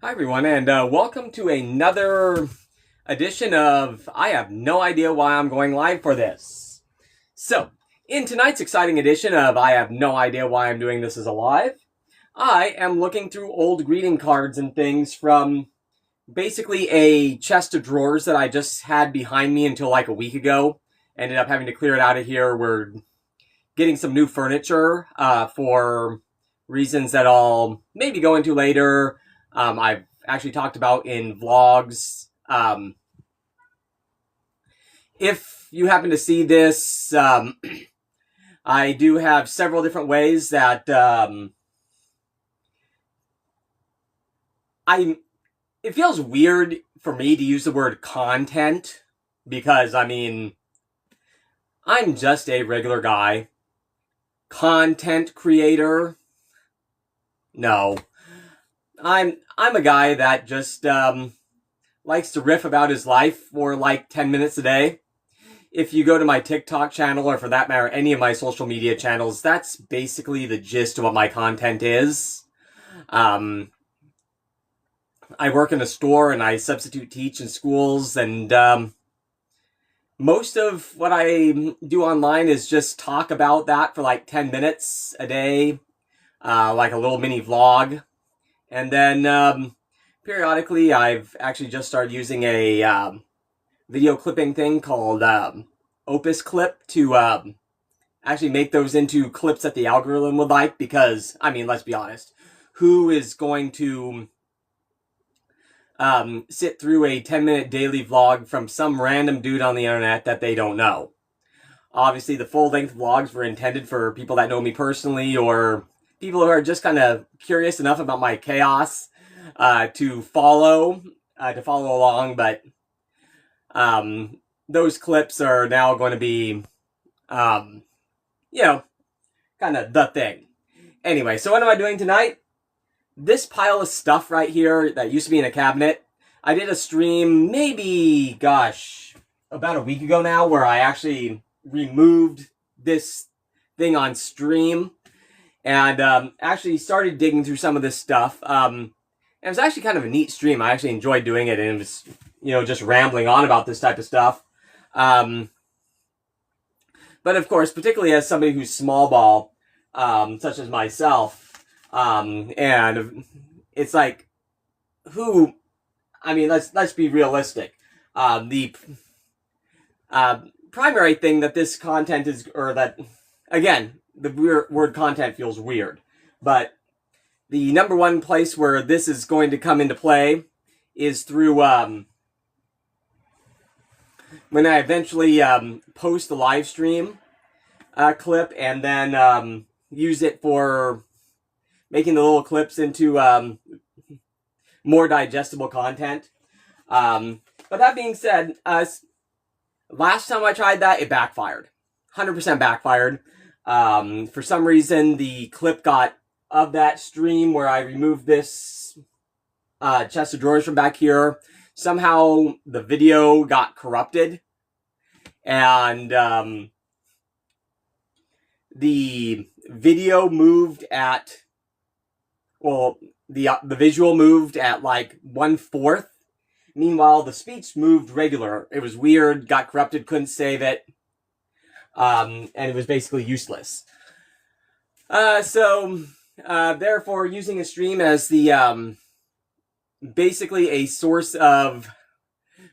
Hi everyone, and welcome to another edition of I have no idea why I'm going live for this. So, in tonight's exciting edition of I have no idea why I'm doing this as a live, I am looking through old greeting cards and things from basically a chest of drawers that I just had behind me until like a week ago. Ended up having to clear it out of here. We're getting some new furniture for reasons that I'll maybe go into later. I've actually talked about in vlogs. If you happen to see this, I do have several different ways that it feels weird for me to use the word content because, I mean, I'm just a regular guy. Content creator? No. I'm a guy that just likes to riff about his life for like 10 minutes a day. If you go to my TikTok channel, or for that matter, any of my social media channels, that's basically the gist of what my content is. I work in a store and I substitute teach in schools, and most of what I do online is just talk about that for like 10 minutes a day, like a little mini vlog. And then periodically I've actually just started using a video clipping thing called Opus Clip to actually make those into clips that the algorithm would like, because, I mean, let's be honest, who is going to sit through a 10-minute daily vlog from some random dude on the internet that they don't know? Obviously, the full-length vlogs were intended for people that know me personally, or people who are just kind of curious enough about my chaos to follow along, but those clips are now going to be, you know, kind of the thing. Anyway, so what am I doing tonight? This pile of stuff right here that used to be in a cabinet, I did a stream maybe, gosh, about a week ago now, where I actually removed this thing on stream and actually started digging through some of this stuff. It was actually kind of a neat stream. I actually enjoyed doing it, and it was, just rambling on about this type of stuff. But of course, particularly as somebody who's small ball, such as myself, and it's like, let's be realistic. The primary thing that this content is, or that, again, the word content feels weird, but the number one place where this is going to come into play is through when I eventually post the live stream clip, and then use it for making the little clips into more digestible content. But that being said, last time I tried that, it backfired. 100% backfired. For some reason, the clip of that stream where I removed this chest of drawers from back here, somehow the video got corrupted, and the video moved at, the visual moved at like 1/4. Meanwhile, the speech moved regular. It was weird, got corrupted, couldn't save it, and it was basically useless. Therefore, using a stream as the basically a source of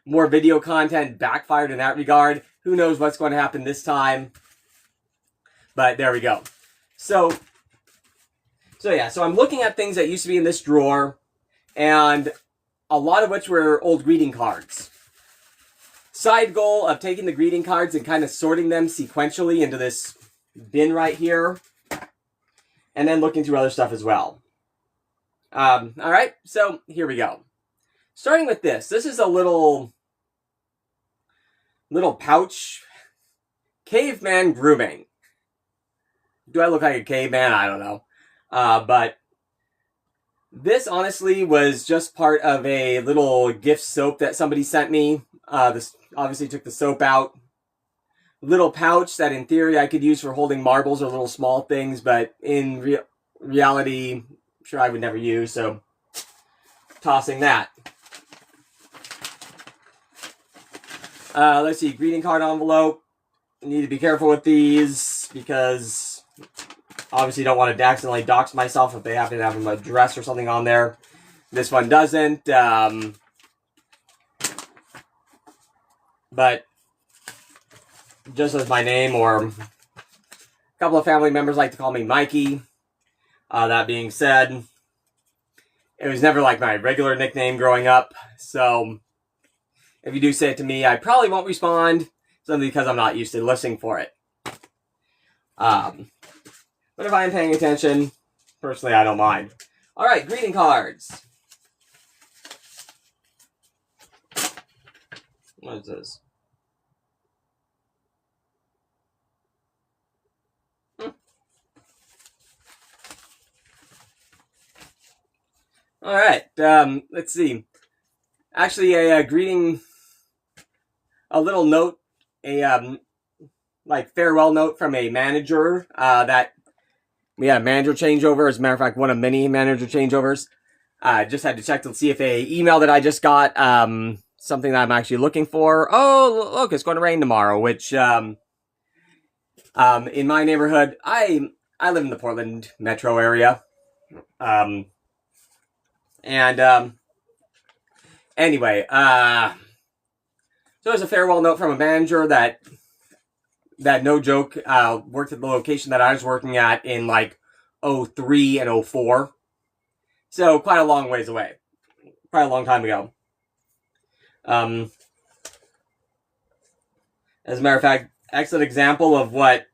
more video content backfired in that regard. Who knows what's going to happen this time? But there we go. So I'm looking at things that used to be in this drawer, and a lot of which were old greeting cards. Side goal of taking the greeting cards and kind of sorting them sequentially into this bin right here, and then looking through other stuff as well. Alright, so here we go. Starting with this. This is a little pouch. Caveman grooming. Do I look like a caveman? I don't know. But this honestly was just part of a little gift soap that somebody sent me. This obviously took the soap out. Little pouch that in theory I could use for holding marbles or little small things, but in reality, I'm sure I would never use. So tossing that. Let's see, greeting card envelope. Need to be careful with these because obviously don't want to accidentally dox myself if they happen to have an address or something on there. This one doesn't. But just as my name, or a couple of family members like to call me Mikey. That being said, it was never like my regular nickname growing up, so if you do say it to me, I probably won't respond, simply because I'm not used to listening for it. But if I am paying attention, personally, I don't mind. Alright, greeting cards. What is this? Alright, let's see. Actually, a greeting, a little note, like farewell note from a manager, that we had a manager changeover. As a matter of fact, one of many manager changeovers. Just had to check to see if a email that I just got, something that I'm actually looking for. Oh, look, it's going to rain tomorrow, which, in my neighborhood, I live in the Portland metro area. Anyway, so there's a farewell note from a manager that no joke, worked at the location that I was working at in like 03 and 04. So quite a long ways away. Quite a long time ago. As a matter of fact, excellent example of what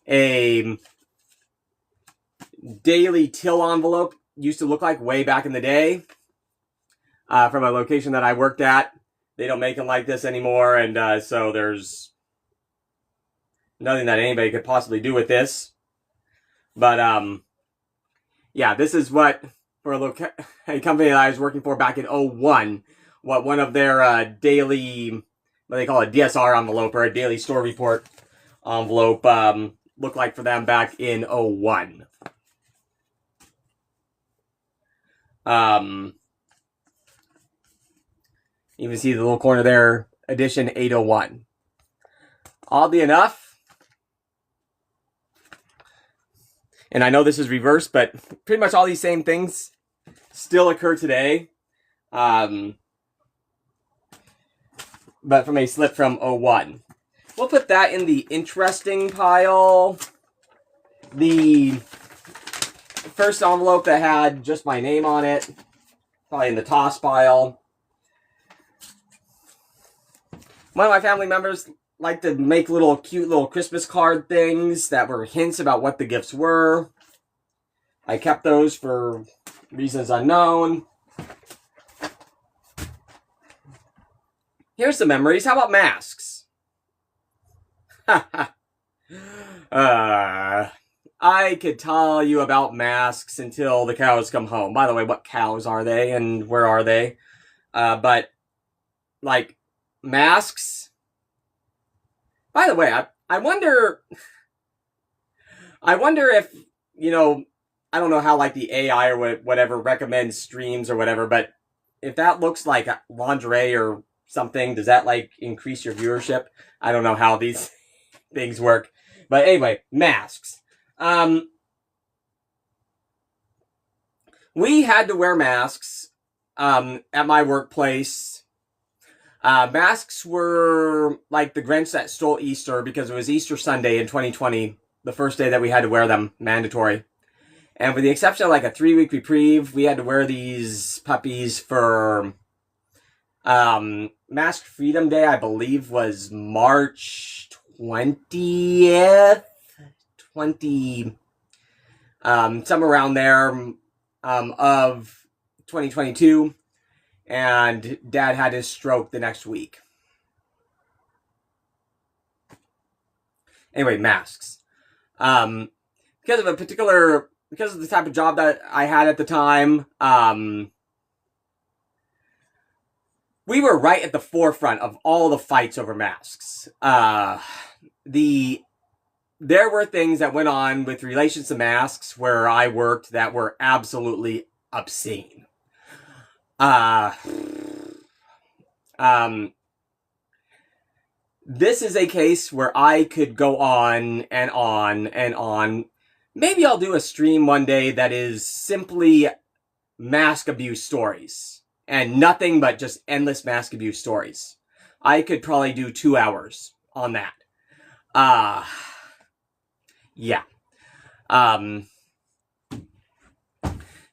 a daily till envelope used to look like way back in the day. From a location that I worked at. They don't make them like this anymore, and so there's nothing that anybody could possibly do with this. But, yeah, this is what, for a company that I was working for back in 01, what one of their daily, what they call a DSR envelope, or a daily store report envelope, looked like for them back in 01. You can see the little corner there, edition 801. Oddly enough, and I know this is reversed, but pretty much all these same things still occur today. But from a slip from 01. We'll put that in the interesting pile. The first envelope that had just my name on it, probably in the toss pile. One of my family members liked to make cute little Christmas card things that were hints about what the gifts were. I kept those for reasons unknown. Here's some memories. How about masks? I could tell you about masks until the cows come home. By the way, what cows are they and where are they? But, like, masks. By the way, I wonder if, you know, I don't know how like the AI or whatever recommends streams or whatever, but if that looks like lingerie or something, does that like increase your viewership? I don't know how these things work. But anyway, masks. We had to wear masks at my workplace. Masks were like the Grinch that stole Easter because it was Easter Sunday in 2020, the first day that we had to wear them, mandatory. And with the exception of like a 3-week reprieve, we had to wear these puppies for Mask Freedom Day, I believe was March 20th, somewhere around there, of 2022. And Dad had his stroke the next week. Anyway, masks. Because of the type of job that I had at the time, we were right at the forefront of all the fights over masks. There were things that went on with relations to masks where I worked that were absolutely obscene. This is a case where I could go on and on and on. Maybe I'll do a stream one day that is simply mask abuse stories. And nothing but just endless mask abuse stories. I could probably do 2 hours on that. Yeah.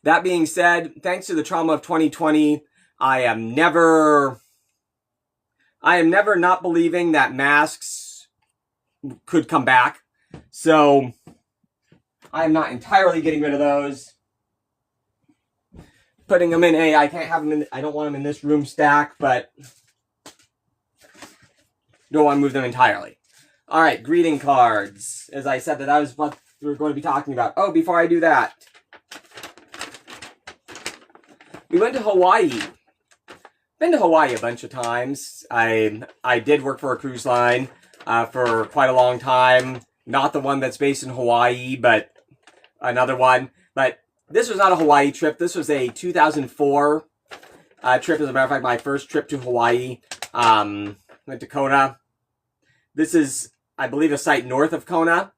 That being said, thanks to the trauma of 2020, I am never not believing that masks could come back. So I am not entirely getting rid of those. Putting them in I can't have them in, I don't want them in this room stack, but don't want to move them entirely. All right, greeting cards. As I said, that was what we were going to be talking about. Oh, before I do that, we went to Hawaii. Been to Hawaii a bunch of times. I did work for a cruise line for quite a long time. Not the one that's based in Hawaii, but another one. But this was not a Hawaii trip. This was a 2004 trip. As a matter of fact, my first trip to Hawaii. Went to Kona. This is, I believe, a site north of Kona,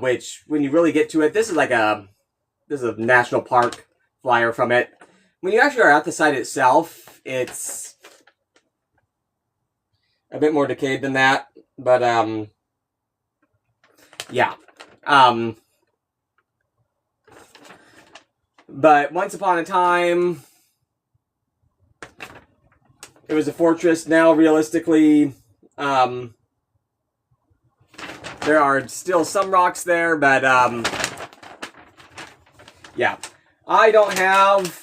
which, when you really get to it, this is a national park flyer from it. When you actually are at the site itself, it's a bit more decayed than that, but, yeah. But once upon a time, it was a fortress. Now, realistically, there are still some rocks there, but, yeah. I don't have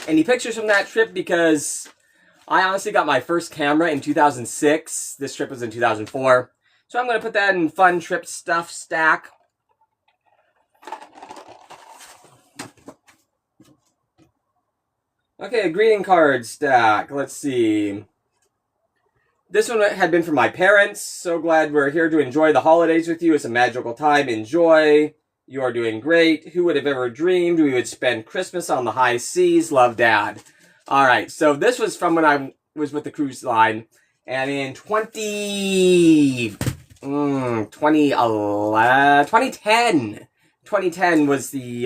any pictures from that trip because I honestly got my first camera in 2006. This trip was in 2004. So I'm going to put that in fun trip stuff stack. Okay, a greeting card stack. Let's see. This one had been from my parents. So glad we're here to enjoy the holidays with you. It's a magical time. Enjoy. You are doing great. Who would have ever dreamed we would spend Christmas on the high seas? Love, Dad. All right, so this was from when I was with the cruise line. And in 2010 was the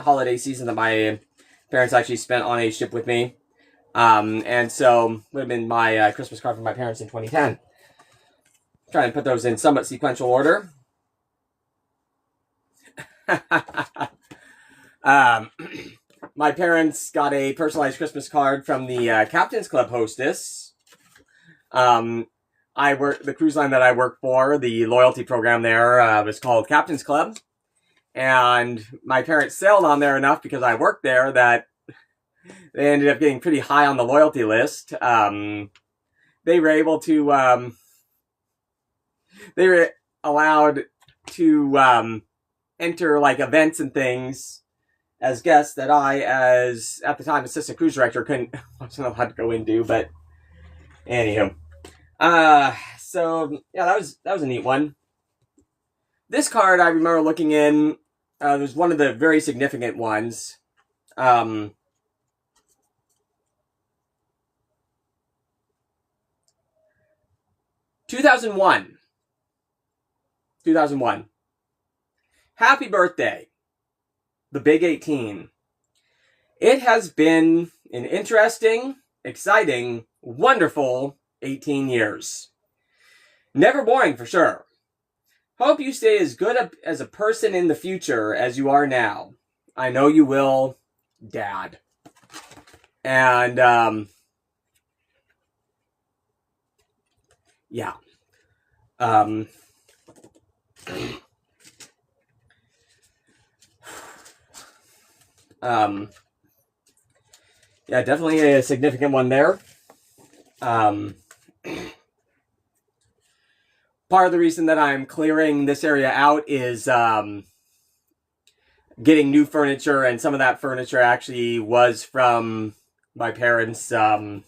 holiday season that my parents actually spent on a ship with me. And so would have been my Christmas card from my parents in 2010. Trying to put those in somewhat sequential order. My parents got a personalized Christmas card from the Captain's Club hostess. The cruise line that I work for, the loyalty program there was called Captain's Club. And my parents sailed on there enough because I worked there that they ended up getting pretty high on the loyalty list. They were able to, they were allowed to enter like events and things as guests that I, as at the time assistant cruise director, wasn't allowed to go into. But anywho, so yeah, that was a neat one. This card I remember looking in. It was one of the very significant ones. 2001. Happy birthday, the Big 18. It has been an interesting, exciting, wonderful 18 years. Never boring for sure. Hope you stay as good as a person in the future as you are now. I know you will, Dad. And, yeah. Yeah, definitely a significant one there. Part of the reason that I'm clearing this area out is getting new furniture, and some of that furniture actually was from my parents. Yeah,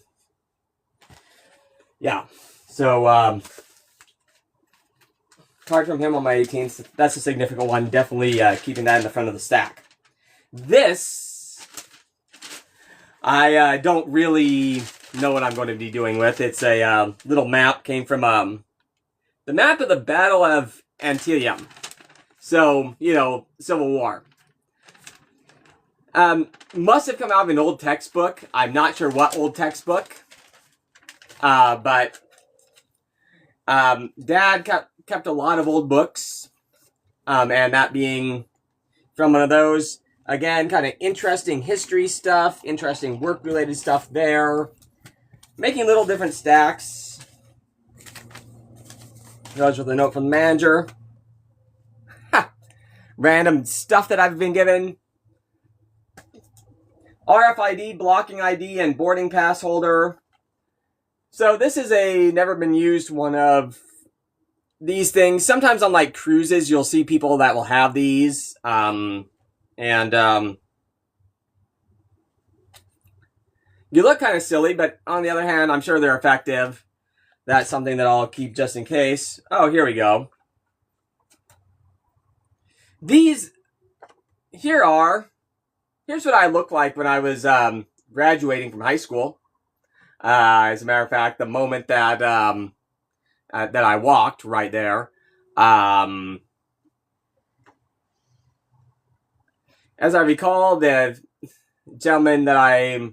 so card from him on my 18th. That's a significant one. Definitely keeping that in the front of the stack. This, I don't really know what I'm going to be doing with. It's a little map, came from the map of the Battle of Antietam. So, you know, Civil War. Must have come out of an old textbook. I'm not sure what old textbook. But Dad kept a lot of old books. And that being from one of those. Again, kind of interesting history stuff, interesting work-related stuff there. Making little different stacks. Goes with a note from the manager. Ha! Random stuff that I've been given. RFID, blocking ID, and boarding pass holder. So this is a never been used one of these things. Sometimes on like cruises, you'll see people that will have these. You look kind of silly, but on the other hand, I'm sure they're effective. That's something that I'll keep just in case. Oh, here we go. Here's what I looked like when I was graduating from high school. As a matter of fact, the moment that that I walked right there. As I recall, the gentleman that I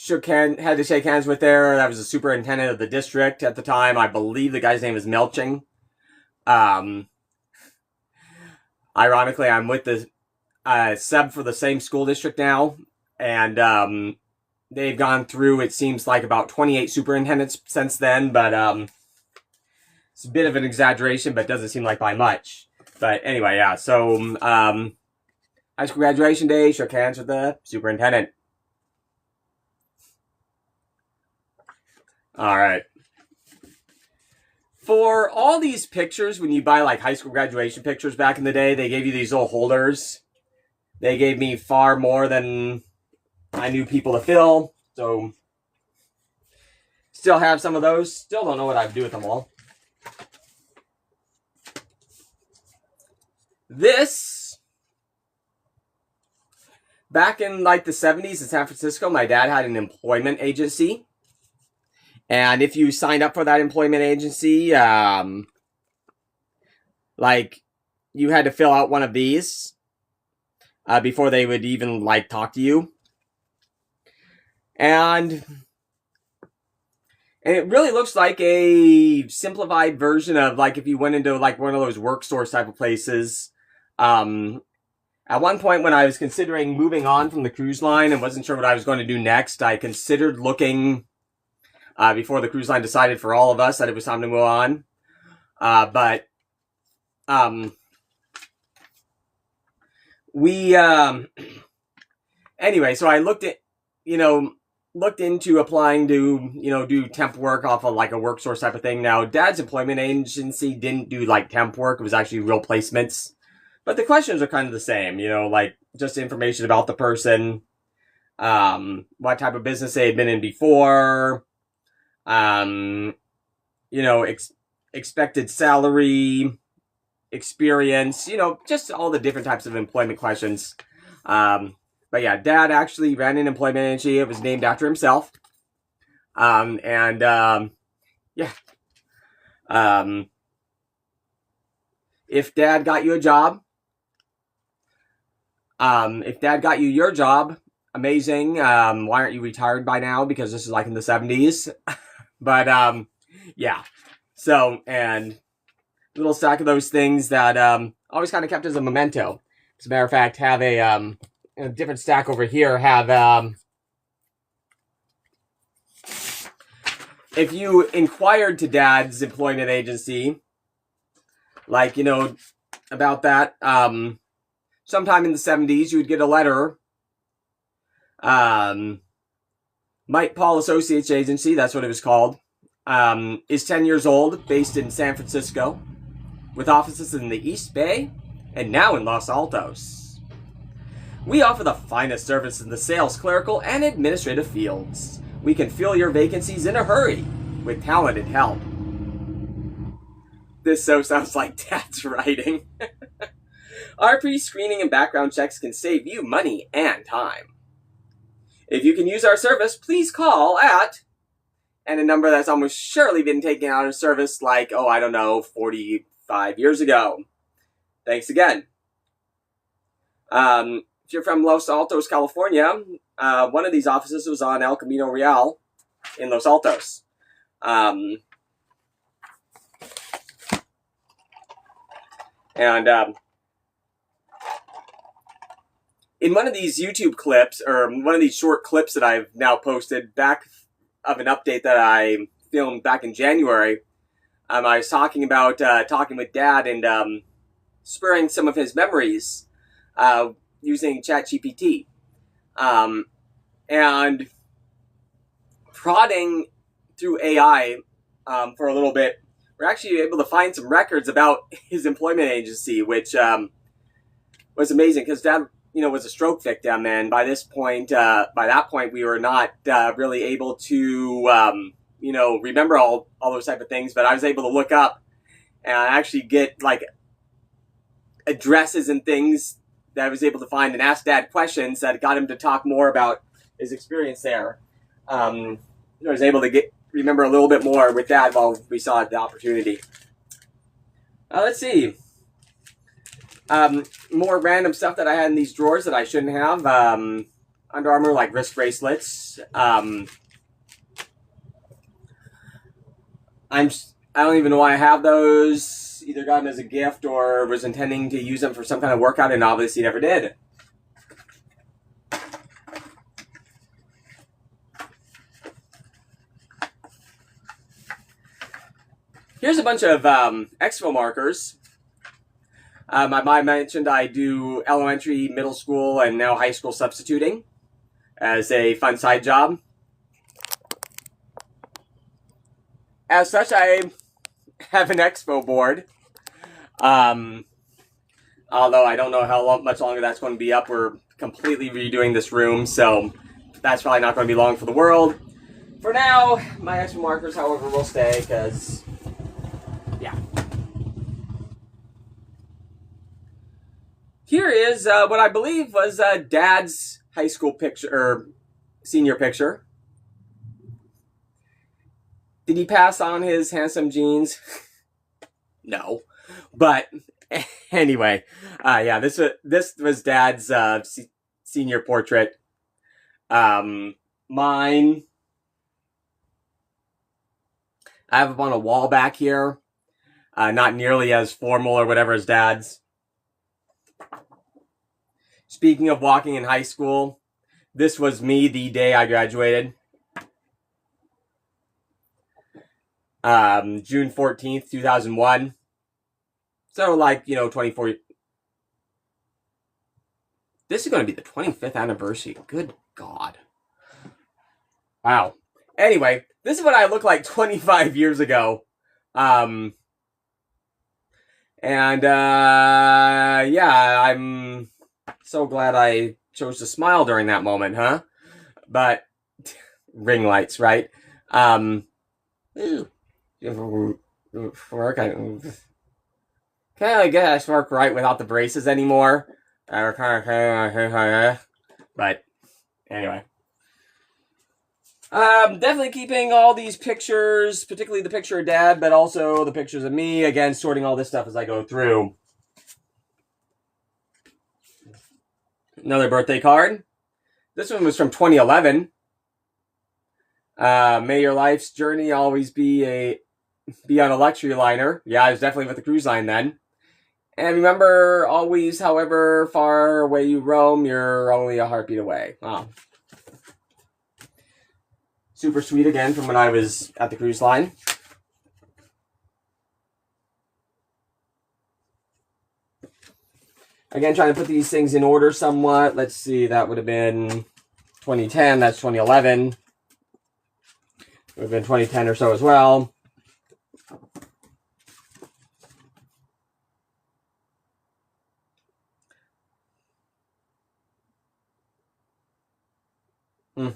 had to shake hands with there, that was the superintendent of the district at the time. I believe the guy's name is Melching. Ironically, I'm with the sub for the same school district now, and they've gone through, it seems like, about 28 superintendents since then, but it's a bit of an exaggeration, but doesn't seem like by much. But anyway, yeah, so high school graduation day, shook hands with the superintendent. All right. For all these pictures, when you buy like high school graduation pictures back in the day, they gave you these little holders. They gave me far more than I knew people to fill. So, still have some of those. Still don't know what I'd do with them all. This, back in like the 70s in San Francisco, my dad had an employment agency. And if you signed up for that employment agency, like, you had to fill out one of these before they would even, like, talk to you. And it really looks like a simplified version of, like, if you went into, like, one of those work source type of places. At one point when I was considering moving on from the cruise line and wasn't sure what I was going to do next, I considered looking... before the cruise line decided for all of us that it was time to move on. Anyway, so I looked into applying to, do temp work off of like a work source type of thing. Now, Dad's employment agency didn't do like temp work. It was actually real placements. But the questions are kind of the same, like just information about the person, what type of business they had been in before, expected salary, experience, just all the different types of employment questions. But yeah, Dad actually ran an employment agency. It was named after himself. If Dad got you a job, if Dad got you your job, amazing. Why aren't you retired by now? Because this is like in the 70s. But, yeah. So, and a little stack of those things that, always kind of kept as a memento. As a matter of fact, have a different stack over here, have, if you inquired to Dad's employment agency, like, about that, sometime in the 70s, you would get a letter, Mike Paul Associates Agency, that's what it was called, is 10 years old, based in San Francisco, with offices in the East Bay, and now in Los Altos. We offer the finest service in the sales, clerical, and administrative fields. We can fill your vacancies in a hurry, with talented help. This so sounds like Dad's writing. Our pre-screening and background checks can save you money and time. If you can use our service, please call at, and a number that's almost surely been taken out of service like, 45 years ago. Thanks again. If you're from Los Altos, California, one of these offices was on El Camino Real in Los Altos. In one of these YouTube clips, or one of these short clips that I've now posted back of an update that I filmed back in January, I was talking about talking with Dad and spurring some of his memories using ChatGPT. And prodding through AI for a little bit, we're actually able to find some records about his employment agency, which was amazing because Dad, was a stroke victim, and by that point, we were not really able to, remember all those type of things. But I was able to look up and actually get like addresses and things that I was able to find and ask Dad questions that got him to talk more about his experience there. I was able to remember a little bit more with Dad while we saw the opportunity. Let's see. More random stuff that I had in these drawers that I shouldn't have. Under Armour, like wrist bracelets. I don't even know why I have those. Either got them as a gift or was intending to use them for some kind of workout and obviously never did. Here's a bunch of expo markers. I mentioned I do elementary, middle school, and now high school substituting as a fun side job. As such, I have an expo board. Although I don't know how much longer that's going to be up. We're completely redoing this room, so that's probably not going to be long for the world. For now, my expo markers, however, will stay because, yeah. Here is what I believe was Dad's high school picture, or senior picture. Did he pass on his handsome genes? No. But anyway, yeah, this was Dad's senior portrait. Mine, I have up on a wall back here. Not nearly as formal or whatever as Dad's. Speaking of walking in high school, this was me the day I graduated. June 14th, 2001. So, 24. This is going to be the 25th anniversary. Good God. Wow. Anyway, this is what I looked like 25 years ago. Yeah, I'm so glad I chose to smile during that moment, huh? But, ring lights, right? Work, can't guess work right without the braces anymore. But anyway, definitely keeping all these pictures, particularly the picture of Dad, but also the pictures of me. Again, sorting all this stuff as I go through. Another birthday card. This one was from 2011. May your life's journey always be on a luxury liner. Yeah, I was definitely with the cruise line then. And remember, always, however far away you roam, you're only a heartbeat away. Wow. Super sweet again from when I was at the cruise line. Again, trying to put these things in order somewhat. Let's see, that would have been 2010. That's 2011. Would have been 2010 or so as well. All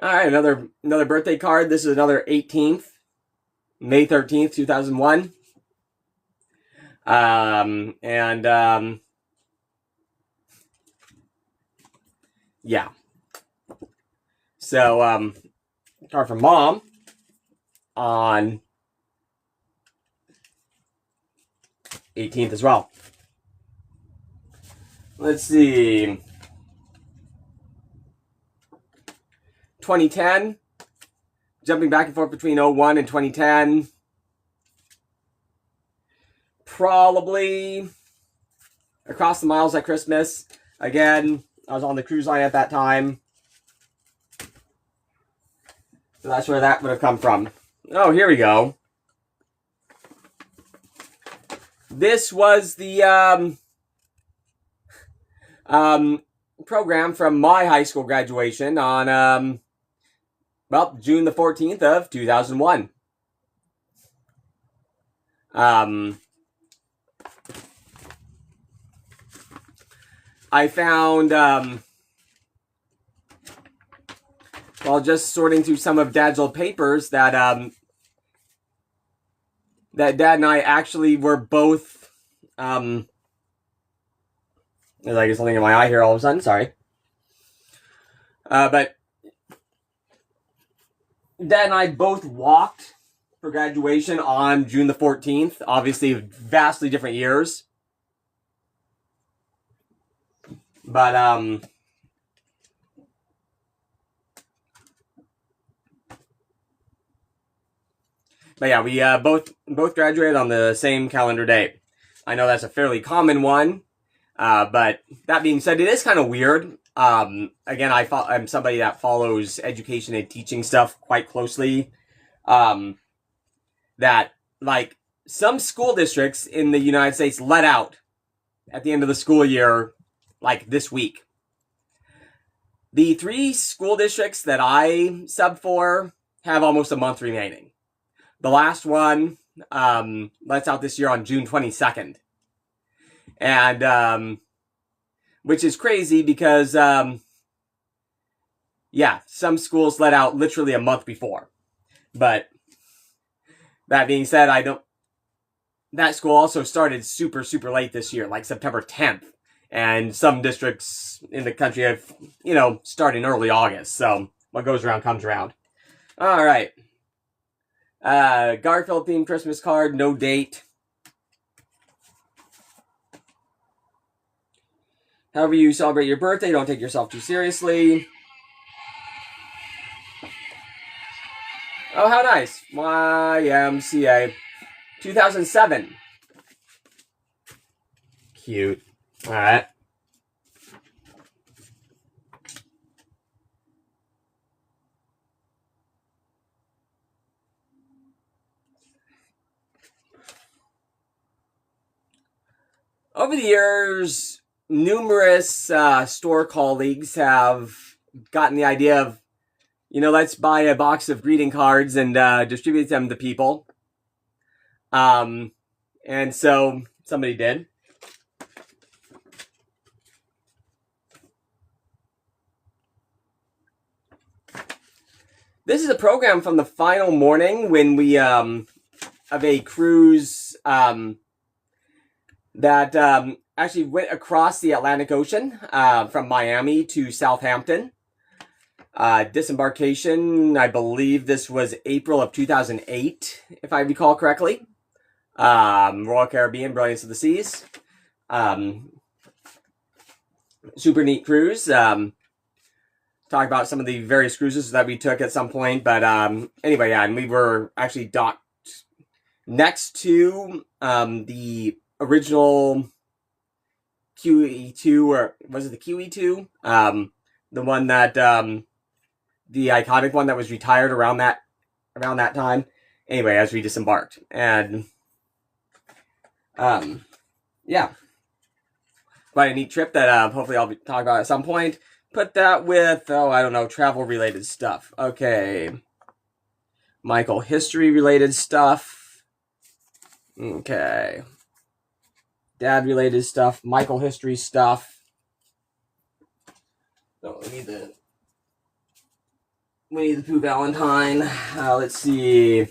right, another birthday card. This is another 18th, May 13th, 2001. Yeah. So, card from Mom on 18th as well. Let's see. 2010. Jumping back and forth between 01 and 2010. Probably Across the Miles at Christmas. Again, I was on the cruise line at that time. So that's where that would have come from. Oh, here we go. This was the program from my high school graduation on, June the 14th of 2001. I found, while just sorting through some of Dad's old papers, that that Dad and I actually were both, there's like something in my eye here all of a sudden, sorry. But Dad and I both walked for graduation on June the 14th, obviously vastly different years. But yeah, we both graduated on the same calendar date. I know that's a fairly common one, but that being said, it is kind of weird. Again, I'm somebody that follows education and teaching stuff quite closely. That, like, some school districts in the United States let out at the end of the school year, like this week. The 3 school districts that I sub for have almost a month remaining. The last one lets out this year on June 22nd. And, which is crazy because, yeah, some schools let out literally a month before. But that being said, that school also started super, super late this year, like September 10th. And some districts in the country have, started in early August. So what goes around comes around. All right. Garfield themed Christmas card, no date. However you celebrate your birthday, don't take yourself too seriously. Oh, how nice. YMCA 2007. Cute. All right. Over the years, numerous store colleagues have gotten the idea of, let's buy a box of greeting cards and distribute them to people. And so somebody did. This is a program from the final morning when we of a cruise that actually went across the Atlantic Ocean from Miami to Southampton. Disembarkation, I believe this was April of 2008, if I recall correctly. Royal Caribbean, Brilliance of the Seas. Super neat cruise. Talk about some of the various cruises that we took at some point. But anyway, yeah, and we were actually docked next to the original QE2, or was it the QE2? The one that, the iconic one that was retired around that time. Anyway, as we disembarked. And, yeah. Quite a neat trip that hopefully I'll be talking about at some point. Put that with, I don't know, travel-related stuff. Okay. Michael history-related stuff. Okay. Dad-related stuff. Michael history stuff. Oh, we need the Pooh Valentine. Let's see.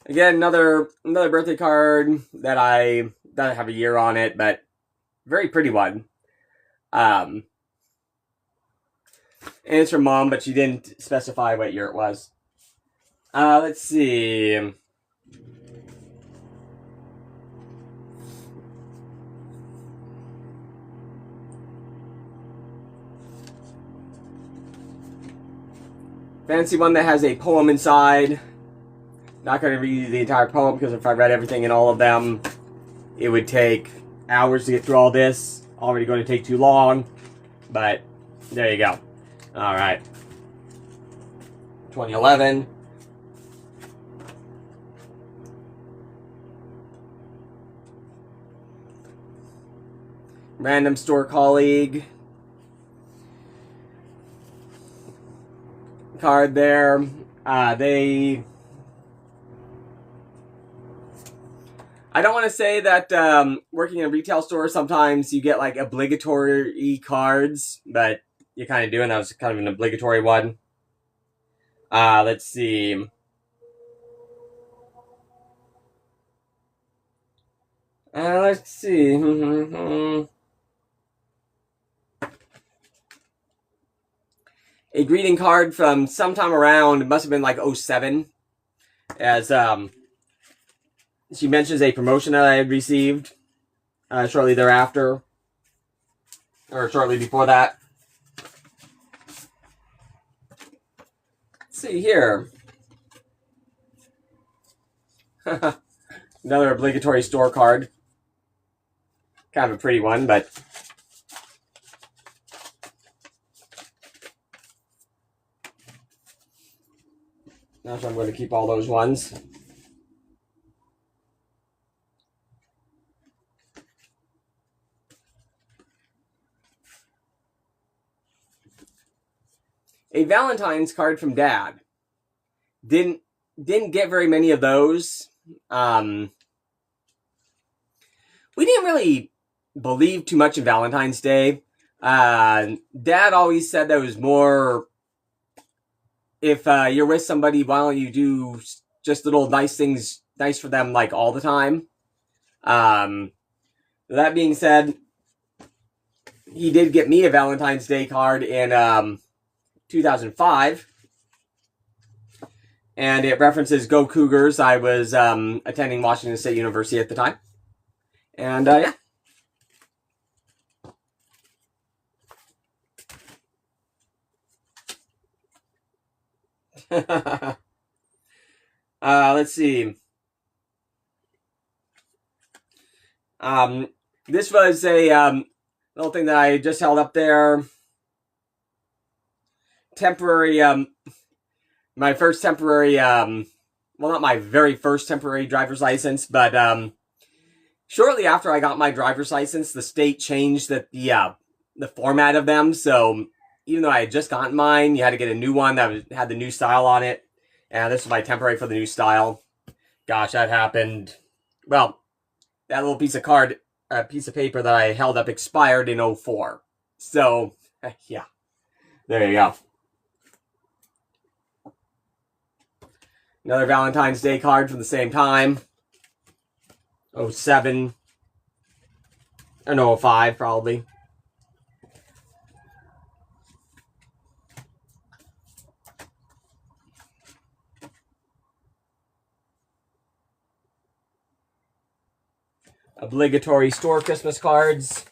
Again, another birthday card that doesn't have a year on it, but very pretty one. And it's from Mom, but she didn't specify what year it was. Let's see. Fancy one that has a poem inside. Not going to read the entire poem because if I read everything in all of them, it would take hours to get through all this. Already going to take too long. But there you go. Alright. 2011. Random store colleague. Card there. I don't want to say that working in a retail store, sometimes you get like obligatory cards, but you kind of do, and that was kind of an obligatory one. Let's see. Let's see. A greeting card from sometime around, it must have been like 07, as she mentions a promotion that I had received shortly thereafter, or shortly before that. Let's see here. Another obligatory store card. Kind of a pretty one, but not sure I'm going to keep all those ones. A Valentine's card from Dad. Didn't get very many of those. We didn't really believe too much in Valentine's Day. Dad always said that it was more, if you're with somebody, why don't you do just little nice things, nice for them, like all the time. That being said, he did get me a Valentine's Day card in 2005. And it references Go Cougars. I was attending Washington State University at the time. And yeah. Let's see. This was a little thing that I just held up there. Temporary, my first temporary, well, not my very first temporary driver's license, but shortly after I got my driver's license, the state changed the format of them. So even though I had just gotten mine, you had to get a new one that had the new style on it. And this was my temporary for the new style. Gosh, that happened. Well, that little piece of paper that I held up expired in 04. So, yeah. There you go. Another Valentine's Day card from the same time. 07. Or no, 05, probably. Obligatory store Christmas cards.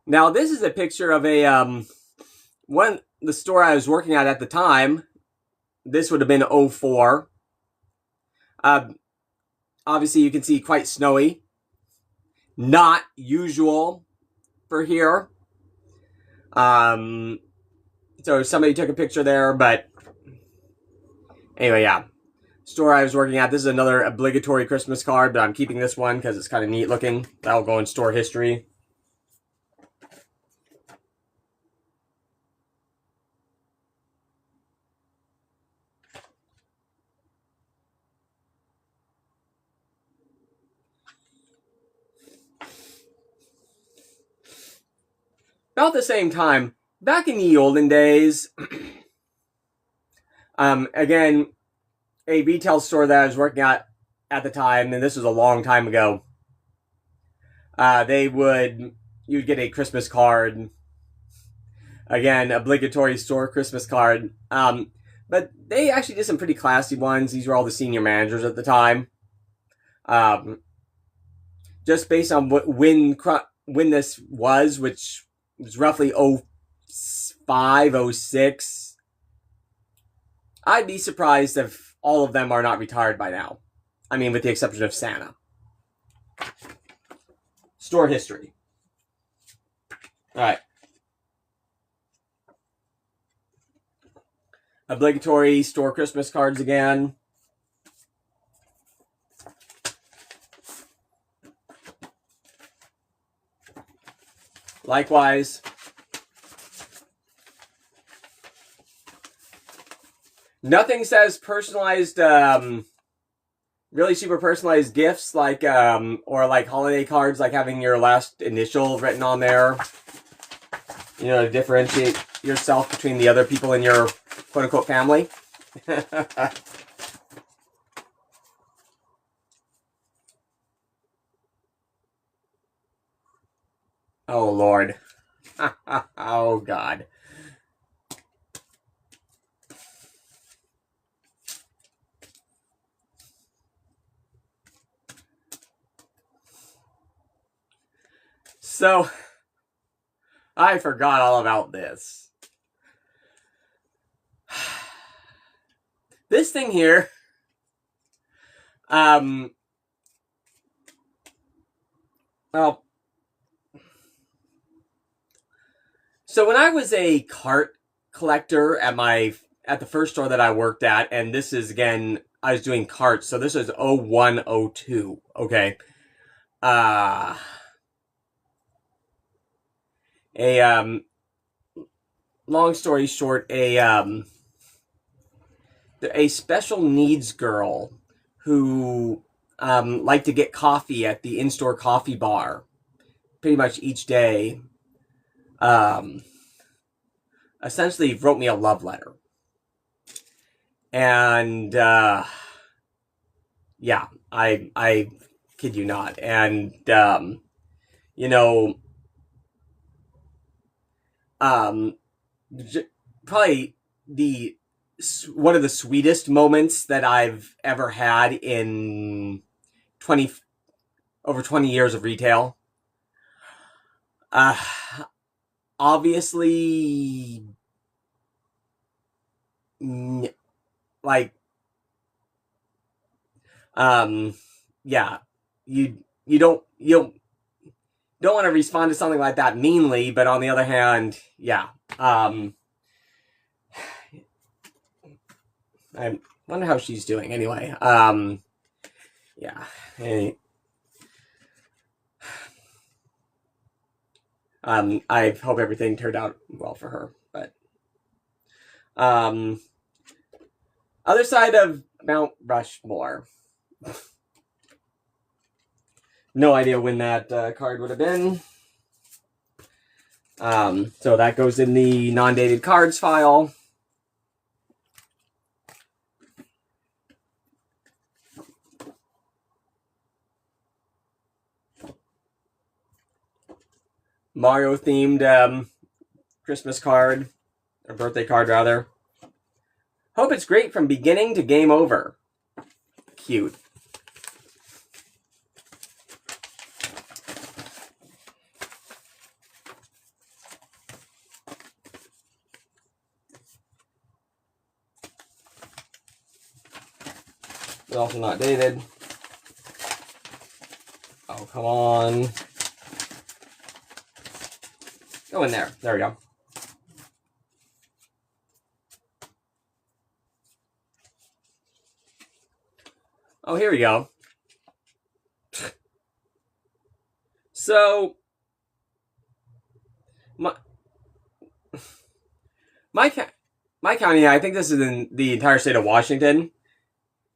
Now, this is a picture of the store I was working at the time. This would have been 04. Obviously, you can see quite snowy. Not usual for here. So somebody took a picture there, but anyway, yeah. Store I was working at. This is another obligatory Christmas card, but I'm keeping this one because it's kind of neat looking. That'll go in store history. about the same time, back in the olden days, again, a retail store that I was working at the time, and this was a long time ago, you'd get a Christmas card. Again, obligatory store Christmas card. But they actually did some pretty classy ones. These were all the senior managers at the time. Just based on when this was, which was roughly 05, 06, I'd be surprised if all of them are not retired by now. I mean, with the exception of Santa. Store history. All right. Obligatory store Christmas cards again. Likewise. Nothing says personalized, really super personalized gifts like, or like holiday cards, like having your last initial written on there. You know, to differentiate yourself between the other people in your quote-unquote family. Oh, Lord. Oh, God. So, I forgot all about this. This thing here, well, so when I was a cart collector at the first store that I worked at, and this is, again, I was doing carts, so this was 01, 02, okay. Long story short, a special needs girl who liked to get coffee at the in-store coffee bar pretty much each day, essentially wrote me a love letter. And yeah, I kid you not. And you know, probably one of the sweetest moments that I've ever had in over 20 years of retail. Obviously, like, yeah, you don't want to respond to something like that meanly, but on the other hand, yeah, I wonder how she's doing anyway. Yeah. I hope everything turned out well for her, but other side of Mount Rushmore. No idea when that card would have been. So that goes in the non-dated cards file. Mario themed Christmas card, or birthday card rather. Hope it's great from beginning to game over. Cute. It's also not dated. Oh, come on. Go in there. There we go. Oh, here we go. So, my county, I think this is in the entire state of Washington.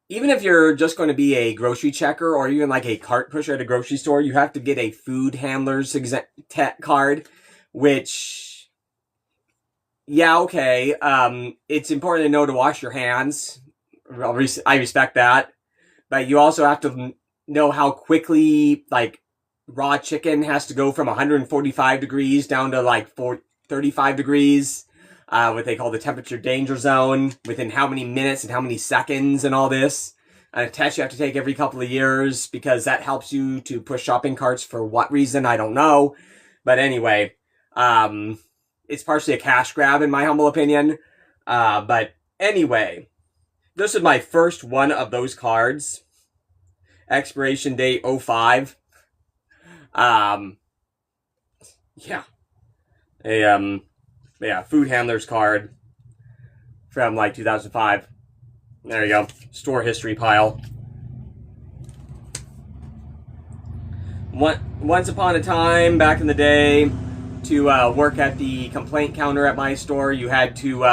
Even if you're just going to be a grocery checker or even like a cart pusher at a grocery store, you have to get a food handler's card. which, yeah, okay. It's important to know to wash your hands. I respect that. But you also have to know how quickly, like, raw chicken has to go from 145 degrees down to, like, 35 degrees. What they call the temperature danger zone, within how many minutes and how many seconds and all this. A test you have to take every couple of years because that helps you to push shopping carts for what reason, I don't know. But anyway, it's partially a cash grab in my humble opinion. But anyway, this is my first one of those cards. Expiration date 05. Yeah. Yeah, food handler's card from like 2005. There you go. Store history pile. Once upon a time, back in the day, to work at the complaint counter at my store, you had to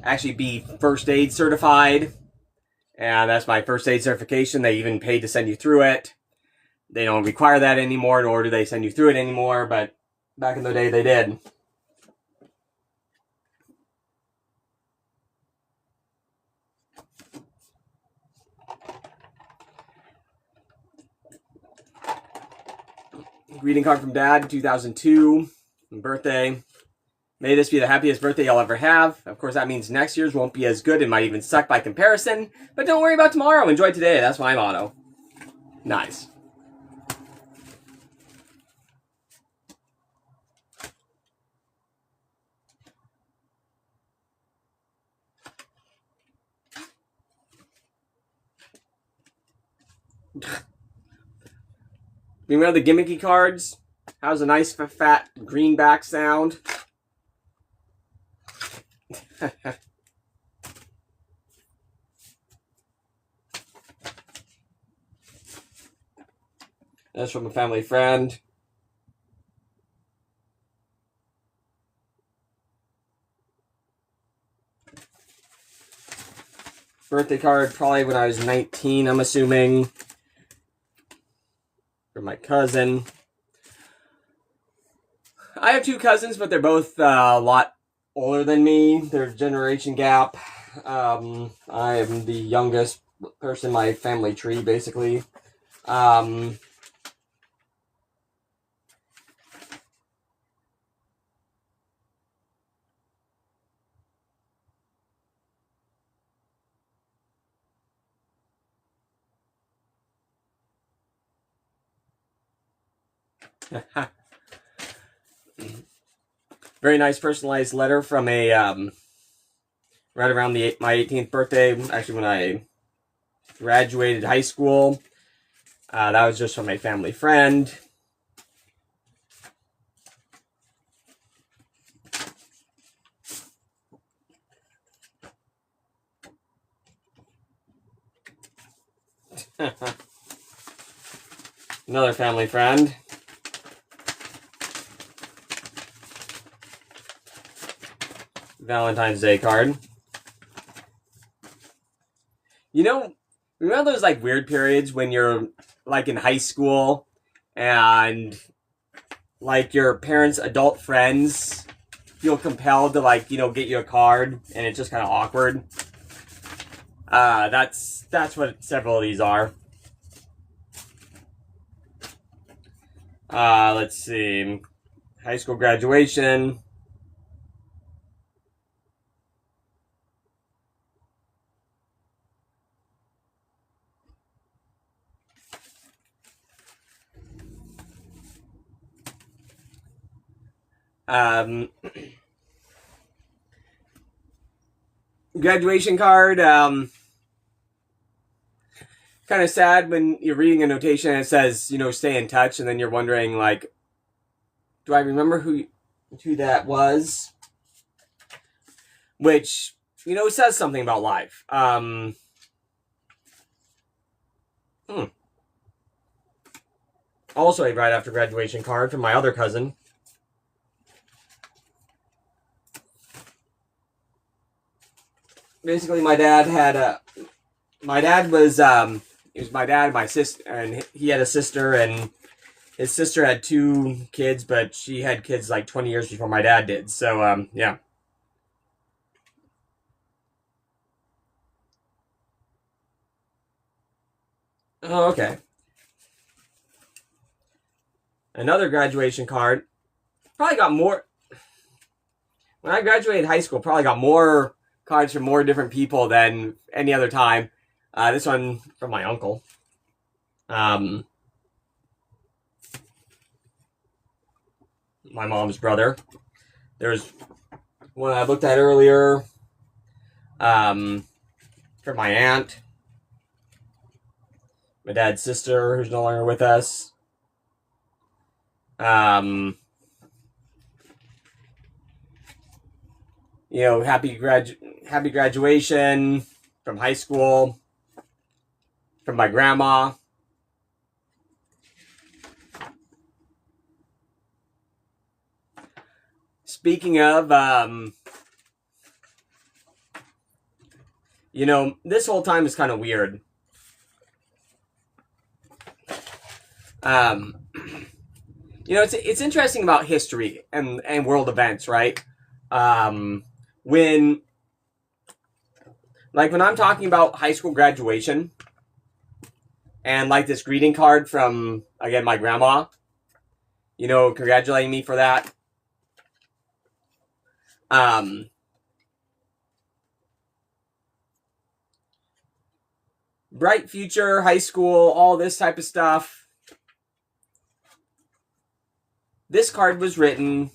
actually be first aid certified. And that's my first aid certification. They even paid to send you through it. They don't require that anymore, nor do they send you through it anymore, but back in the day they did. Greeting card from Dad, 2002, birthday. May this be the happiest birthday you'll ever have. Of course, that means next year's won't be as good and might even suck by comparison. But don't worry about tomorrow. Enjoy today. That's my motto. Nice. Remember the gimmicky cards? How's a nice fat greenback sound? That's from a family friend. Birthday card, probably when I was 19, I'm assuming. From my cousin. I have two cousins, but they're both a lot older than me. There's a generation gap. I am the youngest person in my family tree, basically. Very nice personalized letter from a right around my 18th birthday, actually when I graduated high school. That was just from a family friend. Another family friend. Valentine's Day card. You know, remember those like weird periods when you're like in high school and like your parents' adult friends feel compelled to like, you know, get you a card and it's just kind of awkward? That's what several of these are. Let's see. High school graduation. Graduation card. Kind of sad when you're reading a notation and it says, you know, stay in touch, and then you're wondering, like, do I remember who that was? Which, you know, says something about life. Also a right after graduation card from my other cousin. Basically, my dad was, it was my dad, my sister, and he had a sister, and his sister had 2 kids, but she had kids like 20 years before my dad did. So, yeah. Oh, okay. Another graduation card. Probably got more. When I graduated high school, probably got more cards from more different people than any other time. This one from my uncle. My mom's brother. There's one I looked at earlier. From my aunt. My dad's sister, who's no longer with us. You know, happy graduation from high school, from my grandma. Speaking of, you know, this whole time is kind of weird. You know, it's interesting about history and world events, right? When I'm talking about high school graduation and like this greeting card from, again, my grandma, you know, congratulating me for that. Bright future, high school, all this type of stuff. This card was written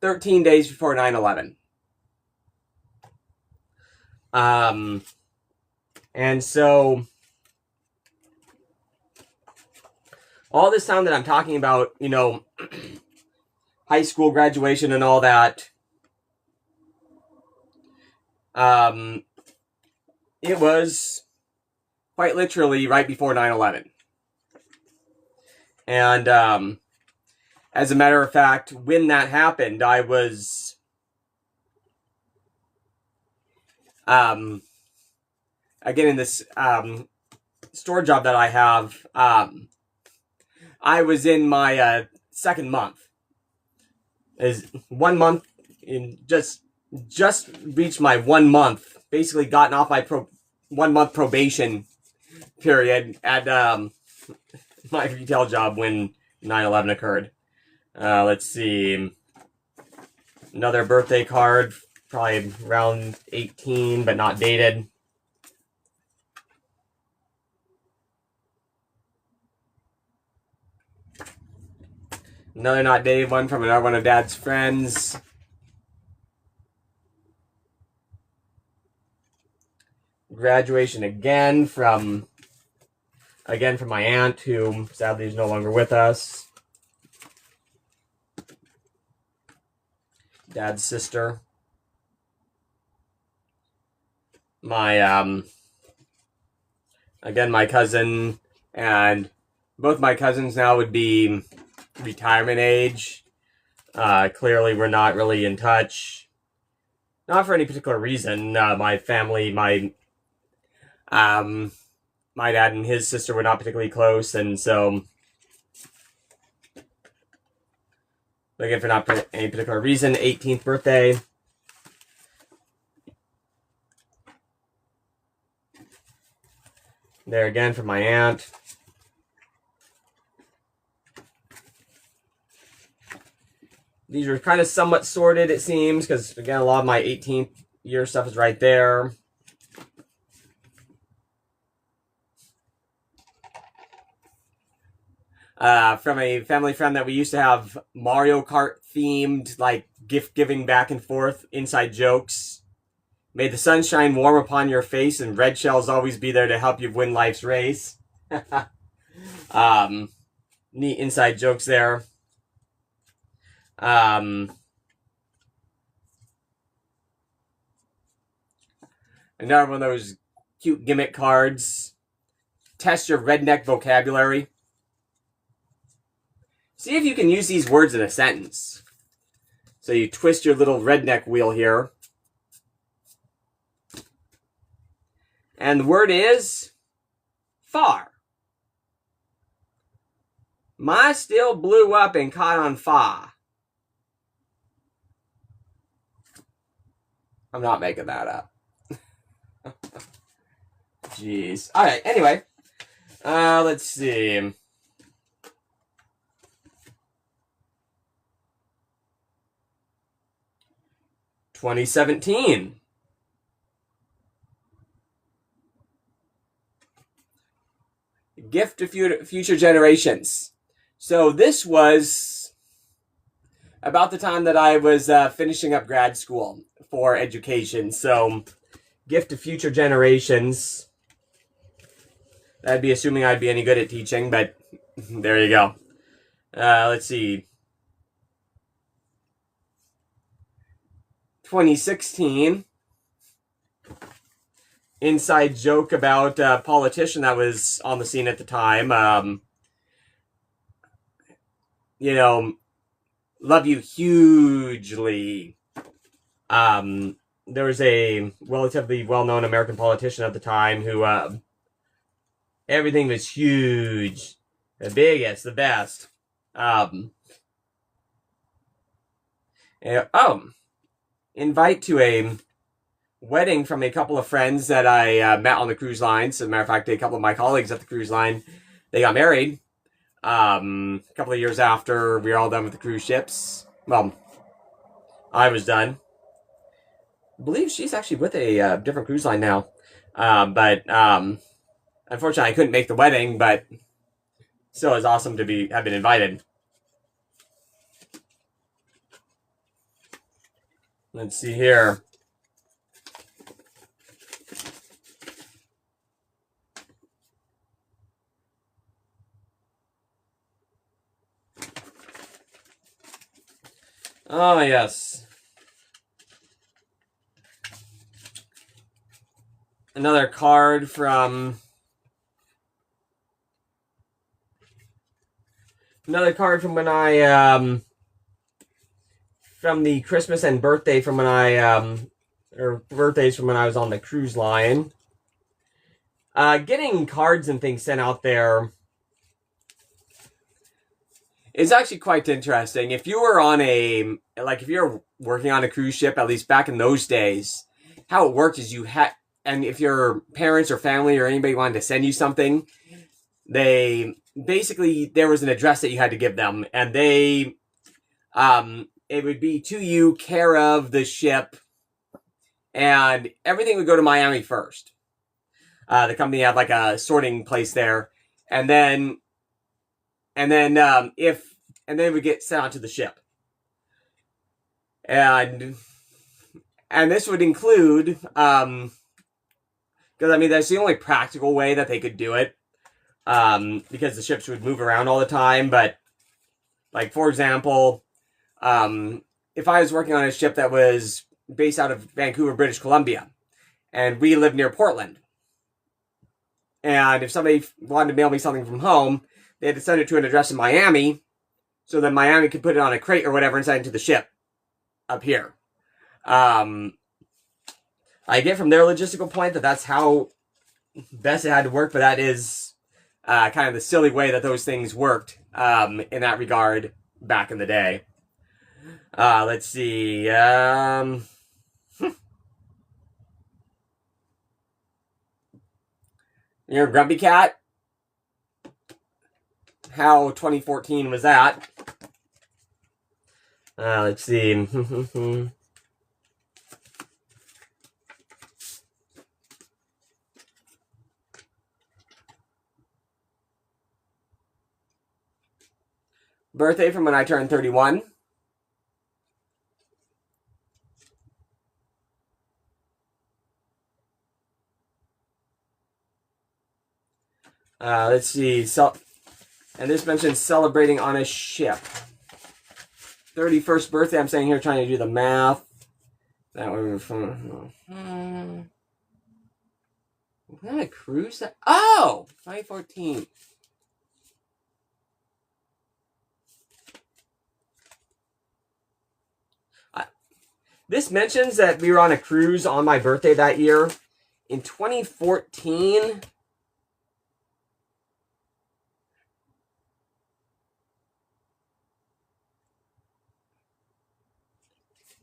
13 days before 9/11. And so all this time that I'm talking about, you know, high school graduation and all that, it was quite literally right before 9/11. And as a matter of fact, when that happened, I was again in this store job that I have, I was in my second month. Is 1 month in just reached my 1 month, basically gotten off my 1 month probation period at my retail job when 9/11 occurred. Let's see. Another birthday card, probably around 18, but not dated. Another not dated one from another one of Dad's friends. Graduation again from my aunt, who sadly is no longer with us. Dad's sister. My again, my cousin, and both my cousins now would be retirement age. Clearly we're not really in touch. Not for any particular reason. My family, my dad and his sister were not particularly close, and so, again, for not any particular reason, 18th birthday. There again for my aunt. These are kind of somewhat sorted, it seems, because, again, a lot of my 18th year stuff is right there. From a family friend that we used to have Mario Kart themed, like, gift giving back and forth, inside jokes. May the sun shine warm upon your face and red shells always be there to help you win life's race. Neat inside jokes there. Another one of those cute gimmick cards. Test your redneck vocabulary. See if you can use these words in a sentence. So you twist your little redneck wheel here. And the word is far. My still blew up and caught on fire. I'm not making that up. Jeez. Alright, anyway. Let's see. "2017. Gift to future generations." So this was about the time that I was finishing up grad school for education. So, gift to future generations. That'd be assuming I'd be any good at teaching, but there you go. Let's see. 2016. Inside joke about a politician that was on the scene at the time. You know, love you hugely. There was a relatively well-known American politician at the time who, everything was huge. The biggest, the best. Invite to a wedding from a couple of friends that I met on the cruise line. So, as a matter of fact, a couple of my colleagues at the cruise line, they got married. A couple of years after we were all done with the cruise ships. Well, I was done. I believe she's actually with a different cruise line now. But unfortunately, I couldn't make the wedding, but still, it was awesome to have been invited. Let's see here. Oh, yes. Another card from... when I, from the Christmas and birthday from when I, or birthdays from when I was on the cruise line. Getting cards and things sent out there is actually quite interesting. If you were on if you're working on a cruise ship, at least back in those days, how it worked is and if your parents or family or anybody wanted to send you something, there was an address that you had to give them, and it would be to you, care of the ship, and everything would go to Miami first. The company had like a sorting place there, and then it would get sent out to the ship. And this would include, because I mean, that's the only practical way that they could do it, because the ships would move around all the time. But, like, for example, if I was working on a ship that was based out of Vancouver, British Columbia, and we lived near Portland, and if somebody wanted to mail me something from home, they had to send it to an address in Miami, so that Miami could put it on a crate or whatever and send it to the ship up here. I get from their logistical point that that's how best it had to work, but that is kind of the silly way that those things worked in that regard back in the day. Let's see. You're a grumpy cat? How 2014 was that? Let's see. Birthday from when I turned 31. Let's see. And this mentions celebrating on a ship. 31st birthday. I'm saying here, trying to do the math. That one from. Was that a cruise? Oh! 2014. This mentions that we were on a cruise on my birthday that year. In 2014.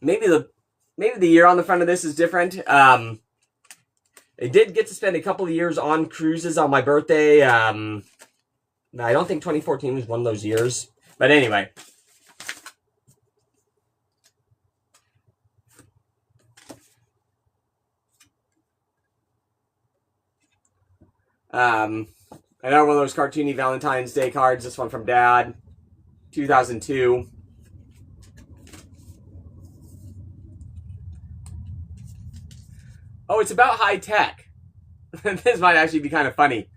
maybe the year on the front of this is different. I did get to spend a couple of years on cruises on my birthday. I don't think 2014 was one of those years. But anyway. I got one of those cartoony Valentine's Day cards. This one from Dad. 2002. Oh, it's about high tech. This might actually be kind of funny.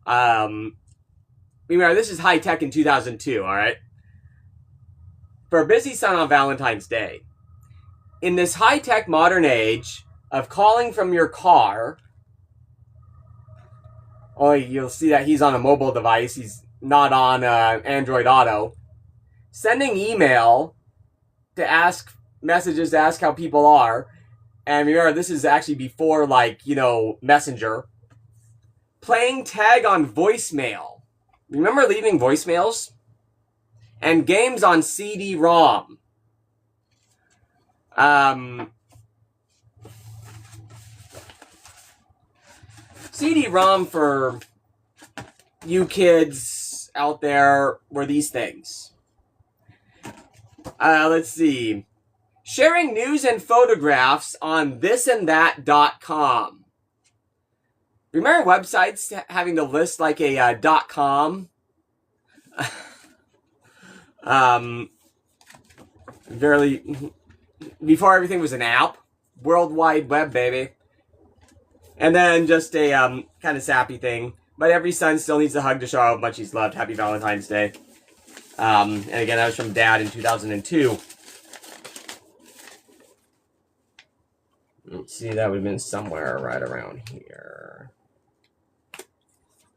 Remember, this is high tech in 2002, alright? For a busy son on Valentine's Day. In this high tech modern age of calling from your car. Oh, you'll see that he's on a mobile device. He's not on Android Auto. Sending email to ask messages to ask how people are. And remember, this is actually before, like, you know, Messenger. Playing tag on voicemail. Remember leaving voicemails? And games on CD-ROM. CD-ROM for you kids out there were these things. Let's see. Sharing news and photographs on thisandthat.com. Remember websites having to list like a .com? Before everything was an app. World Wide Web, baby. And then just a kind of sappy thing. But every son still needs a hug to show how much he's loved. Happy Valentine's Day. And again, that was from Dad in 2002. Let's see, that would have been somewhere right around here.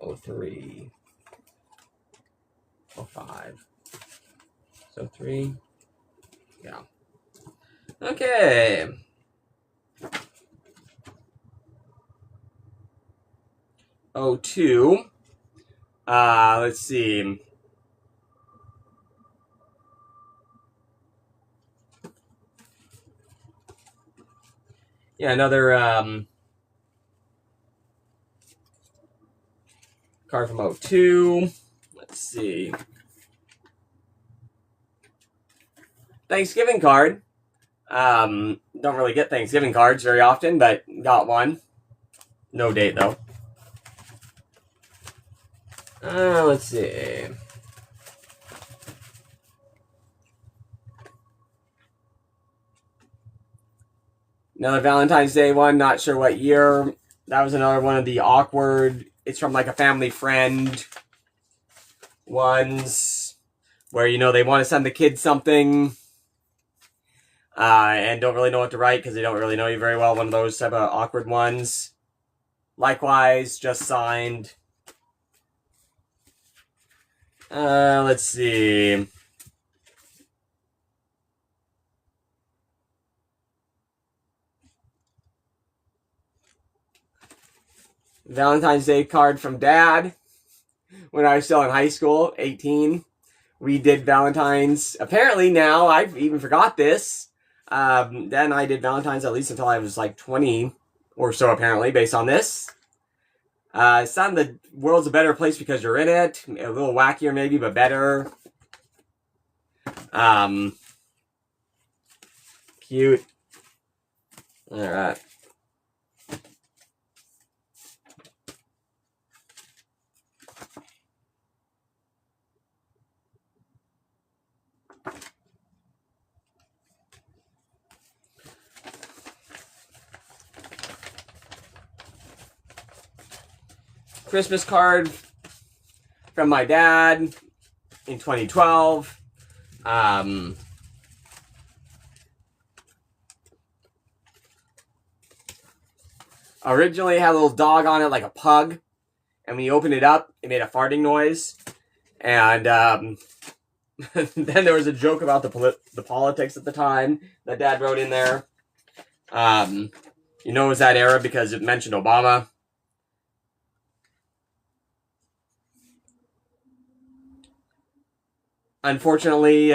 03. 05. So 3. Yeah. Okay. Oh, 02. Let's see. Yeah, another card from 02. Let's see. Thanksgiving card. Don't really get Thanksgiving cards very often, but got one. No date, though. Let's see. Another Valentine's Day one, not sure what year. That was another one of the awkward, it's from like a family friend ones, where, you know, they want to send the kids something, and don't really know what to write because they don't really know you very well. One of those type of awkward ones. Likewise, just signed. Let's see. Valentine's Day card from Dad. When I was still in high school, 18. We did Valentine's. Apparently now, I've even forgot this. Then I did Valentine's at least until I was like 20 or so, apparently, based on this. Son, the world's a better place because you're in it. A little wackier maybe, but better. Cute. Alright. Christmas card from my dad in 2012. Originally it had a little dog on it, like a pug. And when you opened it up, it made a farting noise. And then there was a joke about the politics at the time that Dad wrote in there. You know it was that era because it mentioned Obama. Unfortunately,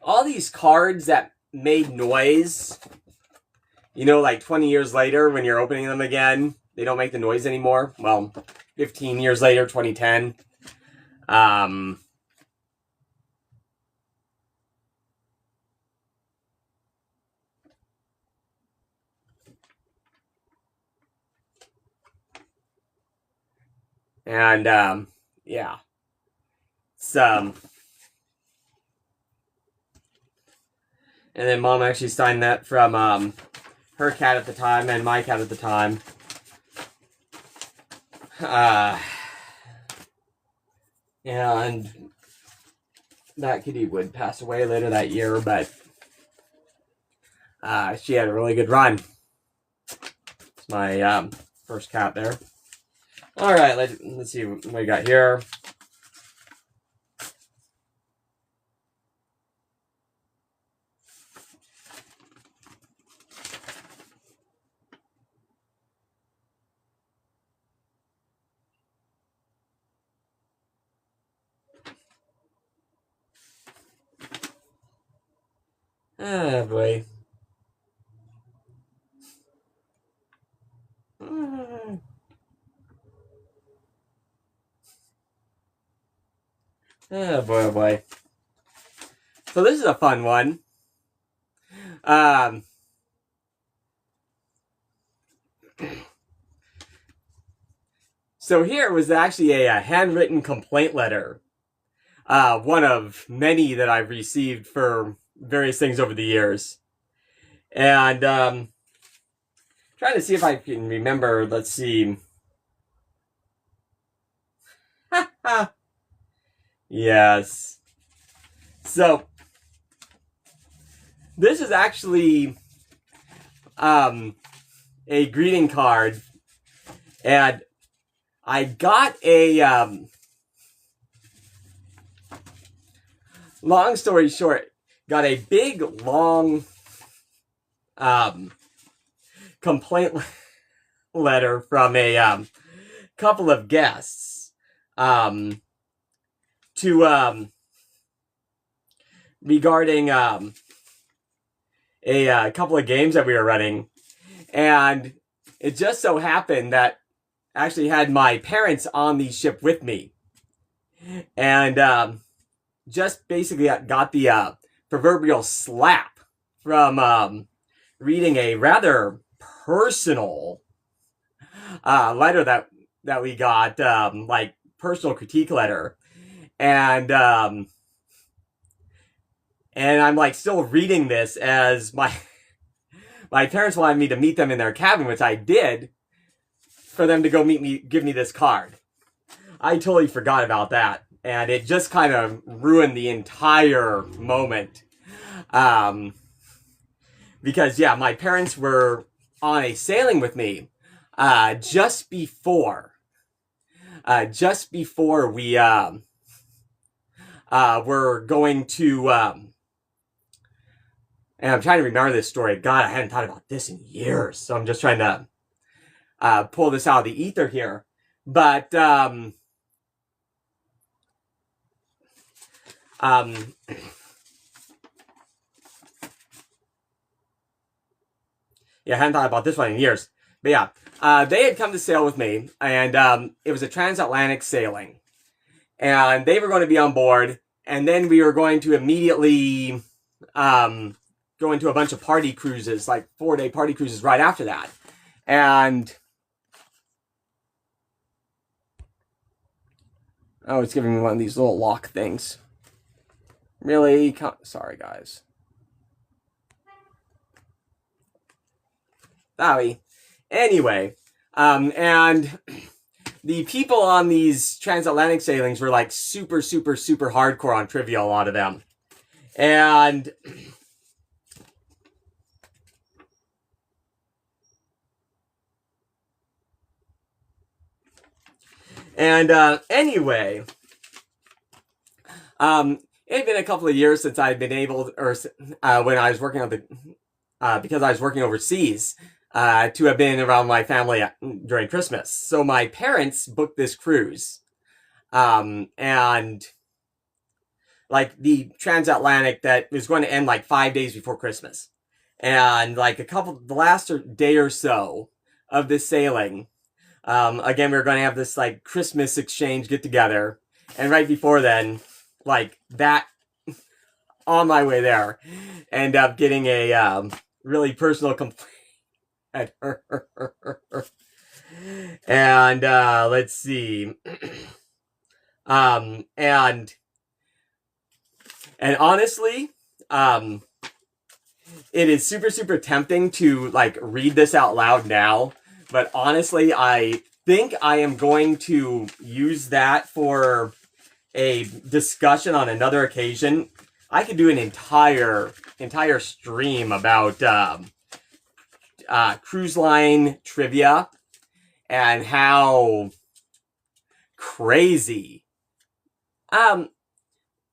all these cards that made noise, you know, like 20 years later when you're opening them again, they don't make the noise anymore. Well, 15 years later, 2010. And yeah. It's, and then Mom actually signed that from her cat at the time and my cat at the time. And that kitty would pass away later that year, but she had a really good run. It's my first cat there. All right, let's see what we got here. Oh boy. Oh boy, oh boy. So this is a fun one. So here was actually a handwritten complaint letter. One of many that I've received for various things over the years. And trying to see if I can remember, let's see. Yes. So this is actually a greeting card, and I got a long story short, got a big long complaint letter from a couple of guests to regarding a couple of games that we were running, and it just so happened that I actually had my parents on the ship with me, and just basically got the proverbial slap from reading a rather personal letter that we got, like personal critique letter, and I'm like still reading this as my parents wanted me to meet them in their cabin, which I did, for them to go give me this card. I totally forgot about that, and it just kind of ruined the entire moment. Because yeah, my parents were on a sailing with me just before we were going to and I'm trying to remember this story. God, I hadn't thought about this in years, so I'm just trying to pull this out of the ether here. But yeah, I hadn't thought about this one in years. But yeah, they had come to sail with me, and it was a transatlantic sailing. And they were going to be on board, and then we were going to immediately go into a bunch of party cruises, like 4-day party cruises right after that. And oh, it's giving me one of these little lock things. Really? Sorry, guys. Sorry. Anyway, and the people on these transatlantic sailings were like super, super, super hardcore on trivia, a lot of them. And anyway, it had been a couple of years since I'd been able, or when I was working on the, because I was working overseas, to have been around my family during Christmas. So my parents booked this cruise, and like the transatlantic that was going to end like 5 days before Christmas. And like the last day or so of this sailing, again, we were going to have this like Christmas exchange get together. And right before then, like that, on my way there, end up getting a really personal complaint at her. And let's see. And honestly, it is super, super tempting to like read this out loud now. But honestly, I think I am going to use that for a discussion on another occasion. I could do an entire stream about cruise line trivia and how crazy, and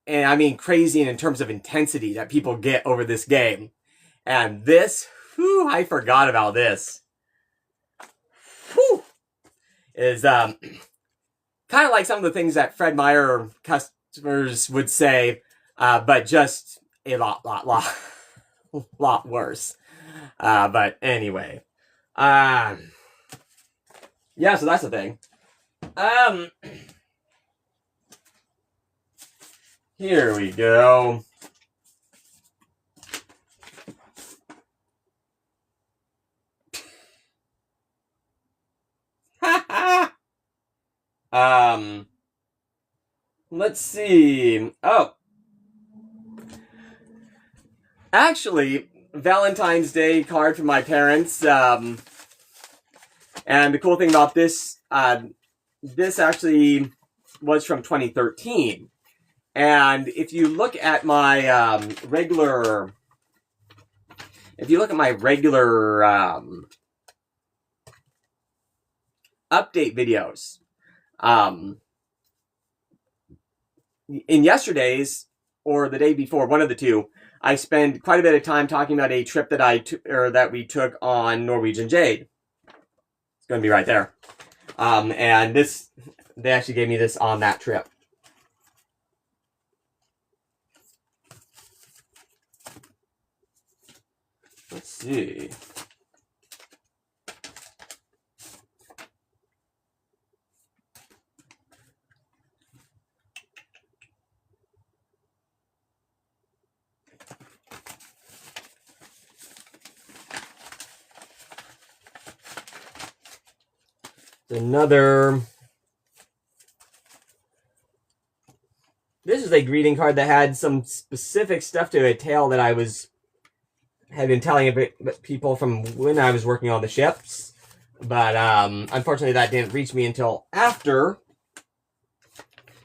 I mean crazy in terms of intensity that people get over this game. And this, whew, I forgot about this. Whew, is kind of like some of the things that Fred Meyer customers would say, but just a lot worse. But anyway, yeah, so that's the thing. Here we go. Let's see. Oh, actually, Valentine's Day card from my parents. And the cool thing about this, this actually was from 2013. And if you look at my regular update videos, in yesterday's or the day before, one of the two, I spent quite a bit of time talking about a trip that we took on Norwegian Jade. It's going to be right there. And this, they actually gave me this on that trip. Let's see. Another. This is a greeting card that had some specific stuff to a tale that I had been telling a bit people from when I was working on the ships, but unfortunately that didn't reach me until after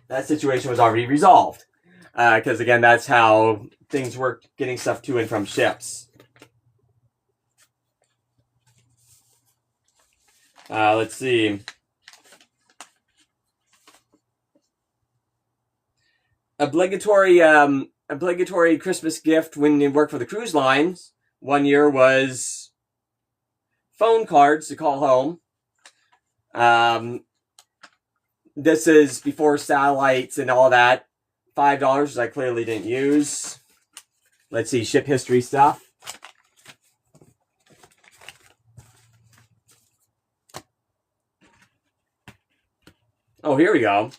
that situation was already resolved. Because again, that's how things work, getting stuff to and from ships. Let's see. Obligatory Christmas gift when you work for the cruise lines. One year was phone cards to call home. This is before satellites and all that. $5, which I clearly didn't use. Let's see, ship history stuff. Oh, here we go.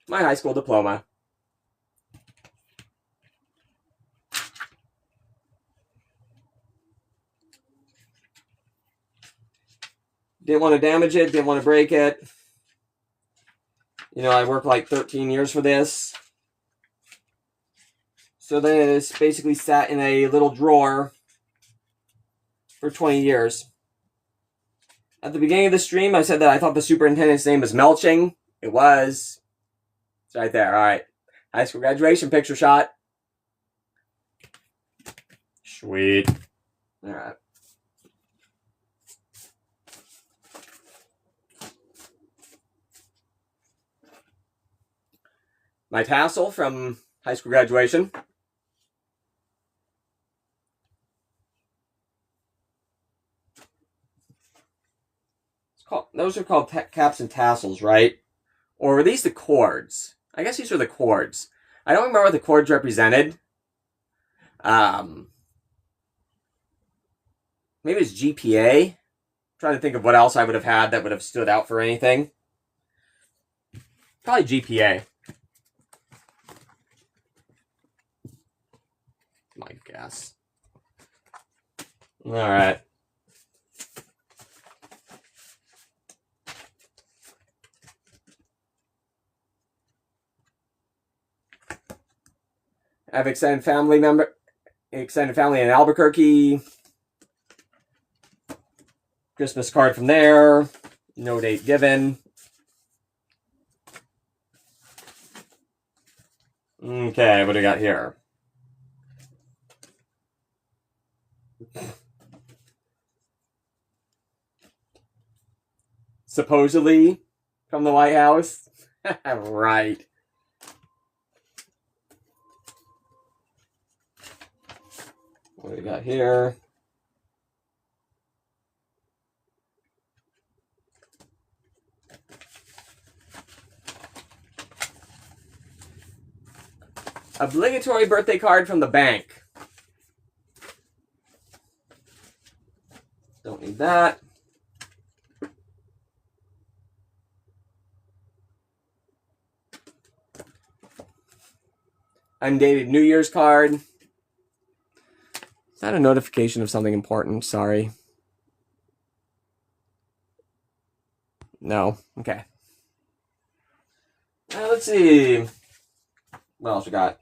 My high school diploma. Didn't want to damage it, didn't want to break it. You know, I worked like 13 years for this. So then it's basically sat in a little drawer for 20 years. At the beginning of the stream, I said that I thought the superintendent's name was Melching. It was. It's right there. All right. High school graduation picture shot. Sweet. All right. My tassel from high school graduation. Those are called caps and tassels, right? Or were these the cords? I guess these are the chords. I don't remember what the chords represented. Maybe it's GPA. I'm trying to think of what else I would have had that would have stood out for anything. Probably GPA. My guess. All right. I have extended family in Albuquerque. Christmas card from there. No date given. Okay, what do we got here? Supposedly from the White House. Right. What do we got here? Obligatory birthday card from the bank. Don't need that. Undated New Year's card. Is that a notification of something important? Sorry. No. Okay. Let's see. What else we got?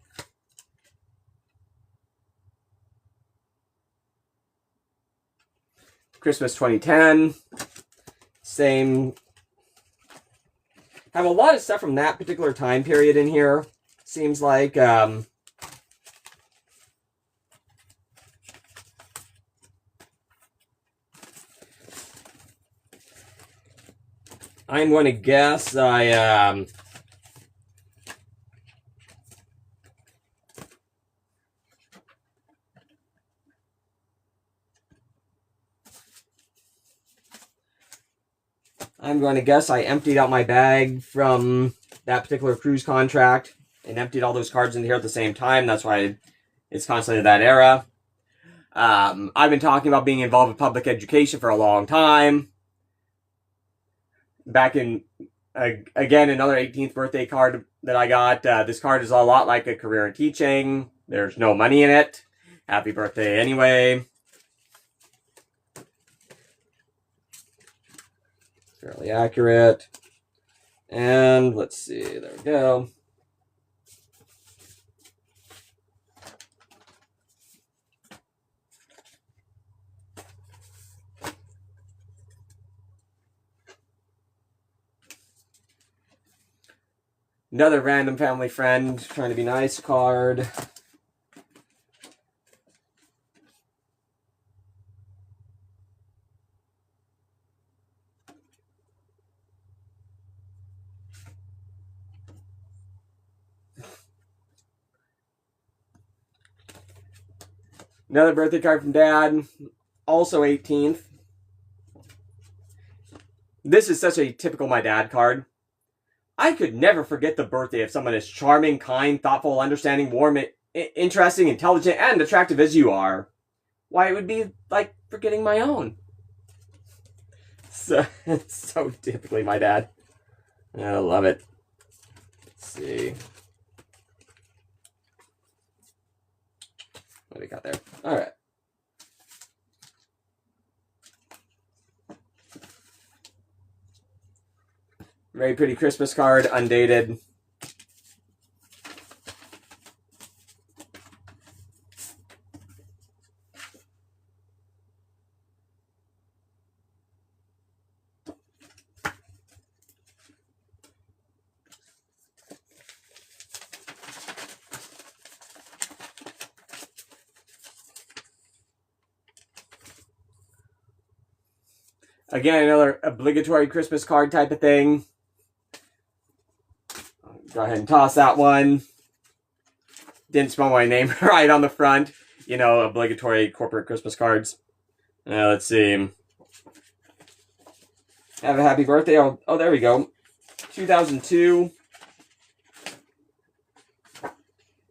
Christmas 2010. Same. Have a lot of stuff from that particular time period in here. Seems like I'm going to guess I emptied out my bag from that particular cruise contract and emptied all those cards in here at the same time. That's why it's constantly that era. I've been talking about being involved with public education for a long time. Back in, again, another 18th birthday card that I got. This card is a lot like a career in teaching. There's no money in it. Happy birthday anyway. Fairly accurate. And let's see, there we go. Another random family friend trying to be nice card. Another birthday card from Dad, also 18th. This is such a typical my dad card. I could never forget the birthday of someone as charming, kind, thoughtful, understanding, warm, interesting, intelligent, and attractive as you are. Why, it would be like forgetting my own. So, it's so typically my dad. I love it. Let's see. What do we got there? All right. Very pretty Christmas card, undated. Again, another obligatory Christmas card type of thing. Go ahead and toss that one. Didn't spell my name right on the front. You know, obligatory corporate Christmas cards. Let's see. Have a happy birthday. Oh, there we go. 2002.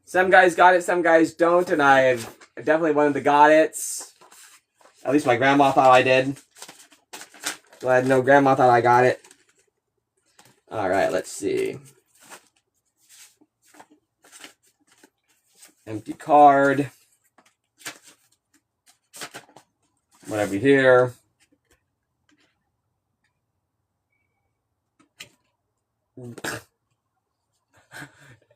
Some guys got it, some guys don't, and I've definitely one of the got it's. At least my grandma thought I did. Glad no grandma thought I got it. Alright, let's see. Empty card. What have we here?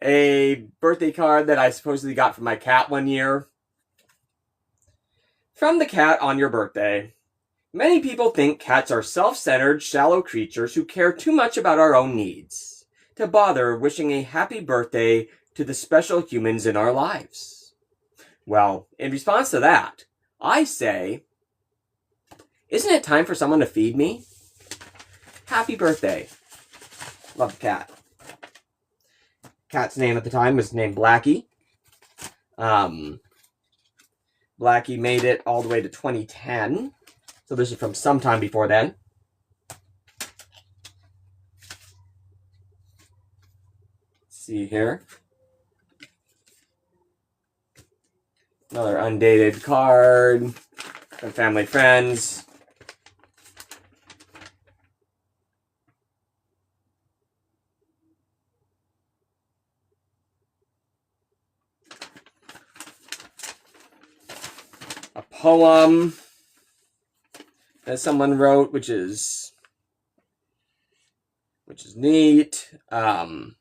A birthday card that I supposedly got from my cat one year. From the cat on your birthday. Many people think cats are self-centered, shallow creatures who care too much about our own needs to bother wishing a happy birthday to the special humans in our lives. Well, in response to that, I say, isn't it time for someone to feed me? Happy birthday. Love the cat. Cat's name at the time was named Blackie. Blackie made it all the way to 2010. So this is from sometime before then. Let's see here. Another undated card from family friends. A poem that someone wrote, which is neat. Don't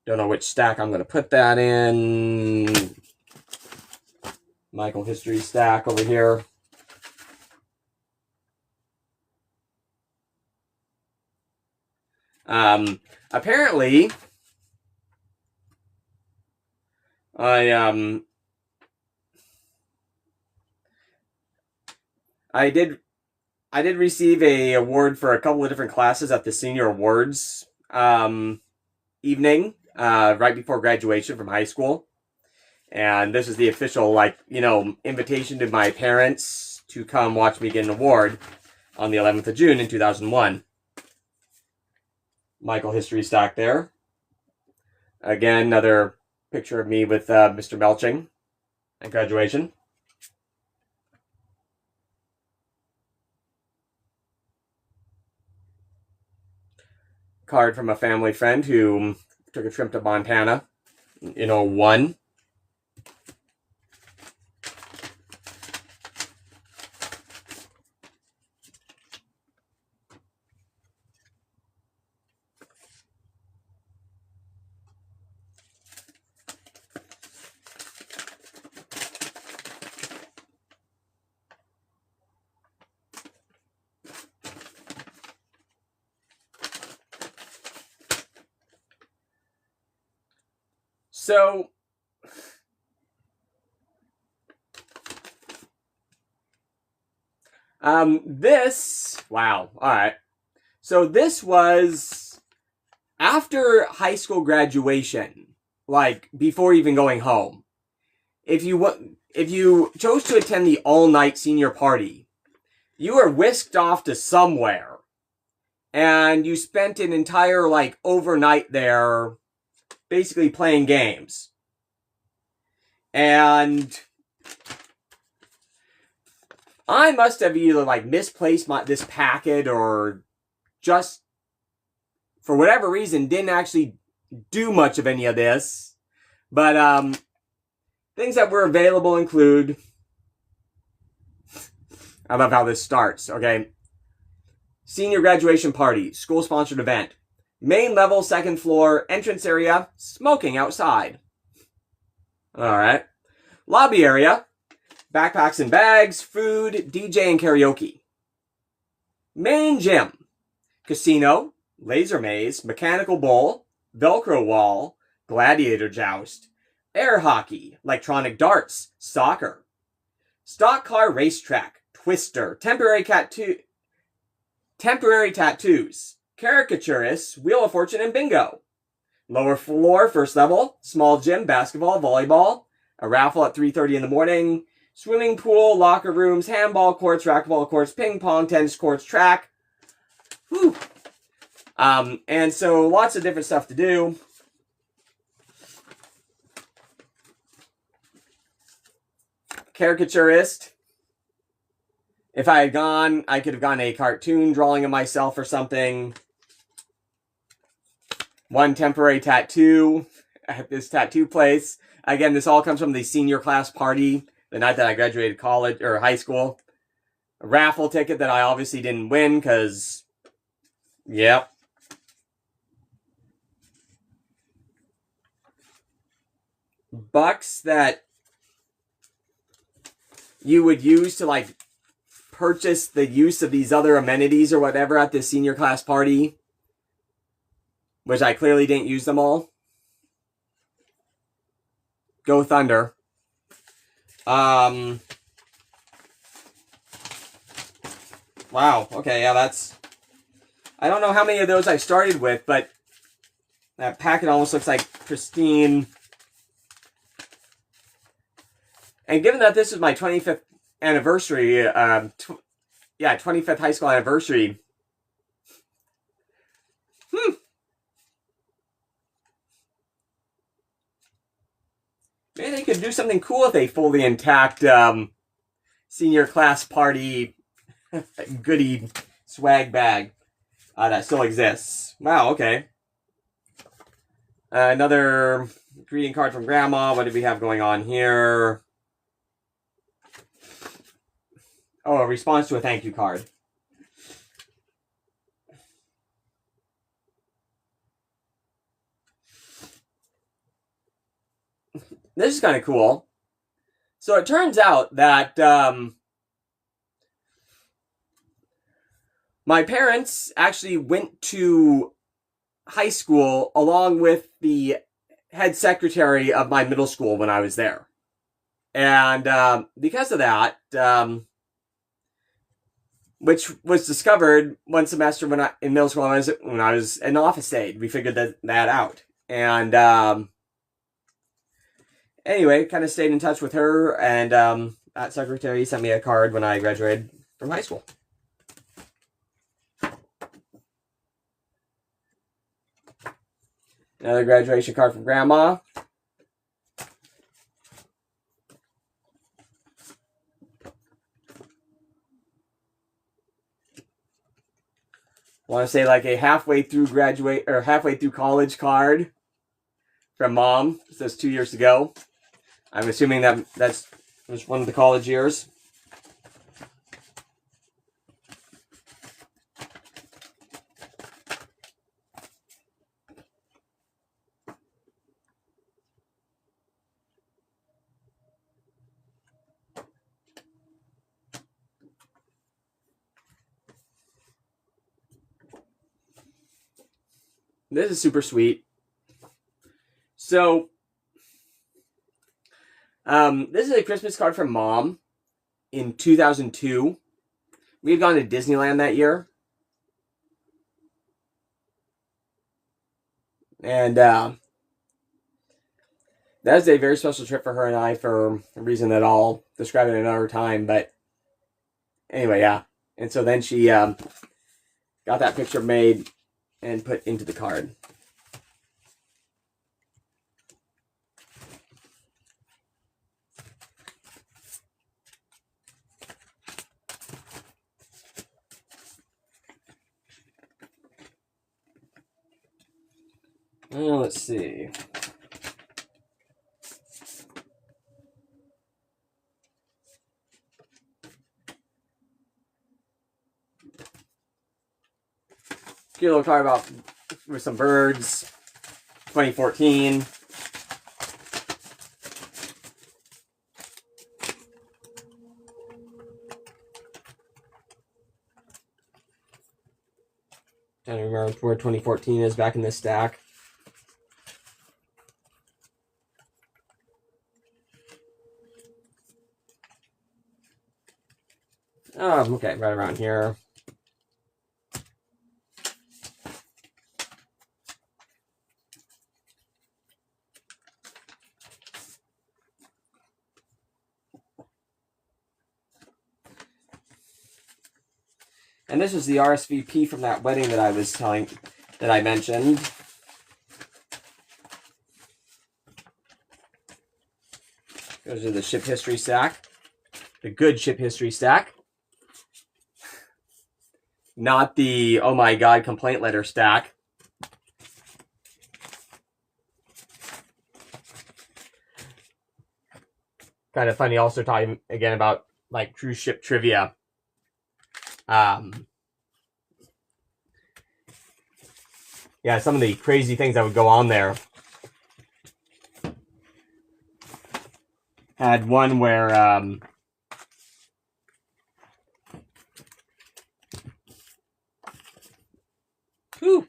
know which stack I'm going to put that in. Michael History stack over here. Apparently, I did receive a award for a couple of different classes at the senior awards evening right before graduation from high school, and this is the official invitation to my parents to come watch me get an award on the 11th of June in 2001. Michael History stack there. Again, another picture of me with Mr. Melching at graduation. Card from a family friend who took a trip to Montana in 2001. So, wow, alright. So this was after high school graduation, like before even going home. If you chose to attend the all-night senior party, you were whisked off to somewhere, and you spent an entire, overnight there, basically playing games. And I must have either misplaced this packet or just for whatever reason didn't actually do much of any of this. But things that were available include, I love how this starts, okay? Senior graduation party, school sponsored event. Main level, second floor, entrance area, smoking outside. Alright. Lobby area, backpacks and bags, food, DJ and karaoke. Main gym, casino, laser maze, mechanical bull, Velcro wall, gladiator joust, air hockey, electronic darts, soccer. Stock car racetrack, twister, temporary tattoos. Caricaturists, Wheel of Fortune, and bingo. Lower floor, first level, small gym, basketball, volleyball, a raffle at 3:30 in the morning, swimming pool, locker rooms, handball courts, racquetball courts, ping pong, tennis courts, track. Whew. And so lots of different stuff to do. Caricaturist. If I had gone, I could have gone a cartoon drawing of myself or something. One temporary tattoo at this tattoo place. Again, this all comes from the senior class party, the night that I graduated college or high school. A raffle ticket that I obviously didn't win because, yep. Bucks that you would use to like purchase the use of these other amenities or whatever at this senior class party, which I clearly didn't use them all. Go Thunder. Wow, okay, yeah, that's... I don't know how many of those I started with, but that packet almost looks like pristine. And given that this is my 25th anniversary, 25th high school anniversary. Maybe they could do something cool with a fully intact senior class party goodie swag bag that still exists. Wow, okay. Another greeting card from Grandma. What do we have going on here? Oh, a response to a thank you card. This is kind of cool. So it turns out that my parents actually went to high school along with the head secretary of my middle school when I was there. And because of that, which was discovered one semester in middle school when I was in office aide, we figured that out. And anyway, kind of stayed in touch with her, and that secretary sent me a card when I graduated from high school. Another graduation card from Grandma. I want to say like a halfway through college card from Mom. It says 2 years ago. I'm assuming that was one of the college years. This is super sweet. So, this is a Christmas card from Mom in 2002. We had gone to Disneyland that year. And that was a very special trip for her and I for a reason that I'll describe it another time. But anyway, yeah. And so then she got that picture made and put into the card. Let's see. Cute little card with some birds. 2014. Trying to remember where 2014 is back in this stack. Oh, okay, right around here. And this was the RSVP from that wedding that I was telling that I mentioned. Goes to the ship history stack. The good ship history stack. Not the, oh my god, complaint letter stack. Kind of funny also talking again about like cruise ship trivia. Yeah, some of the crazy things that would go on there. Had one where whew.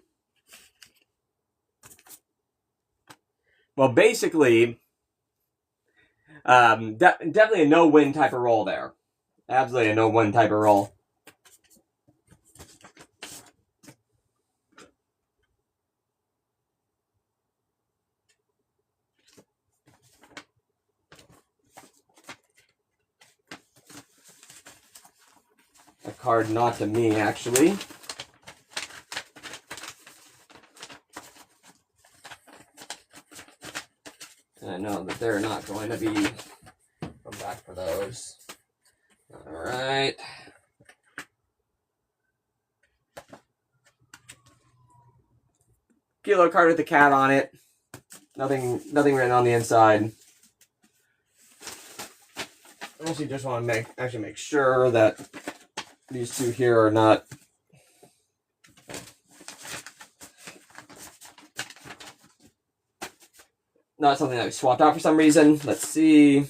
Well, basically, definitely a no-win type of roll there. Absolutely a no-win type of roll. A card not to me, actually. And I know that they're not going to be come back for those. Alright. Cute little card with the cat on it. Nothing written on the inside. I actually just want to make sure that these two here are not something that we swapped out for some reason. Let's see.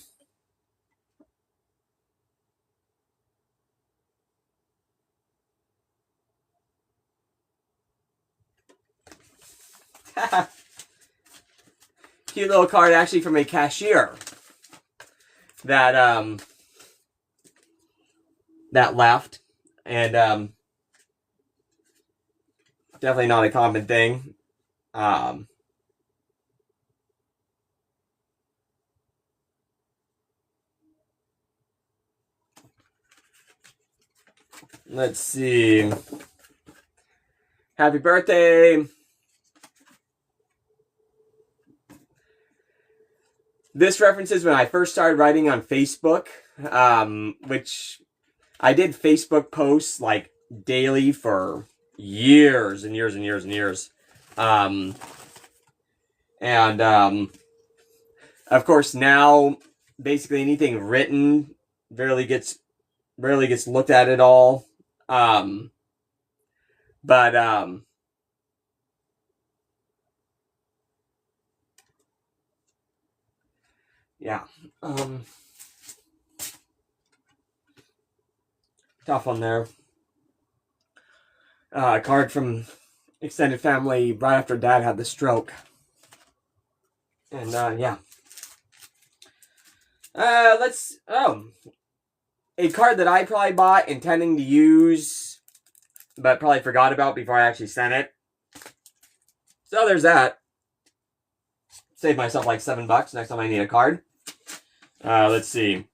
Cute little card actually from a cashier that that left, and definitely not a common thing. Let's see. Happy birthday. This references when I first started writing on Facebook, which I did Facebook posts like daily for years and years and years and years. Of course now basically anything written rarely gets looked at at all. Yeah. Tough one there. A card from extended family right after Dad had the stroke. And, yeah. A card that I probably bought intending to use, but probably forgot about before I actually sent it. So there's that. Save myself like $7 next time I need a card. Let's see.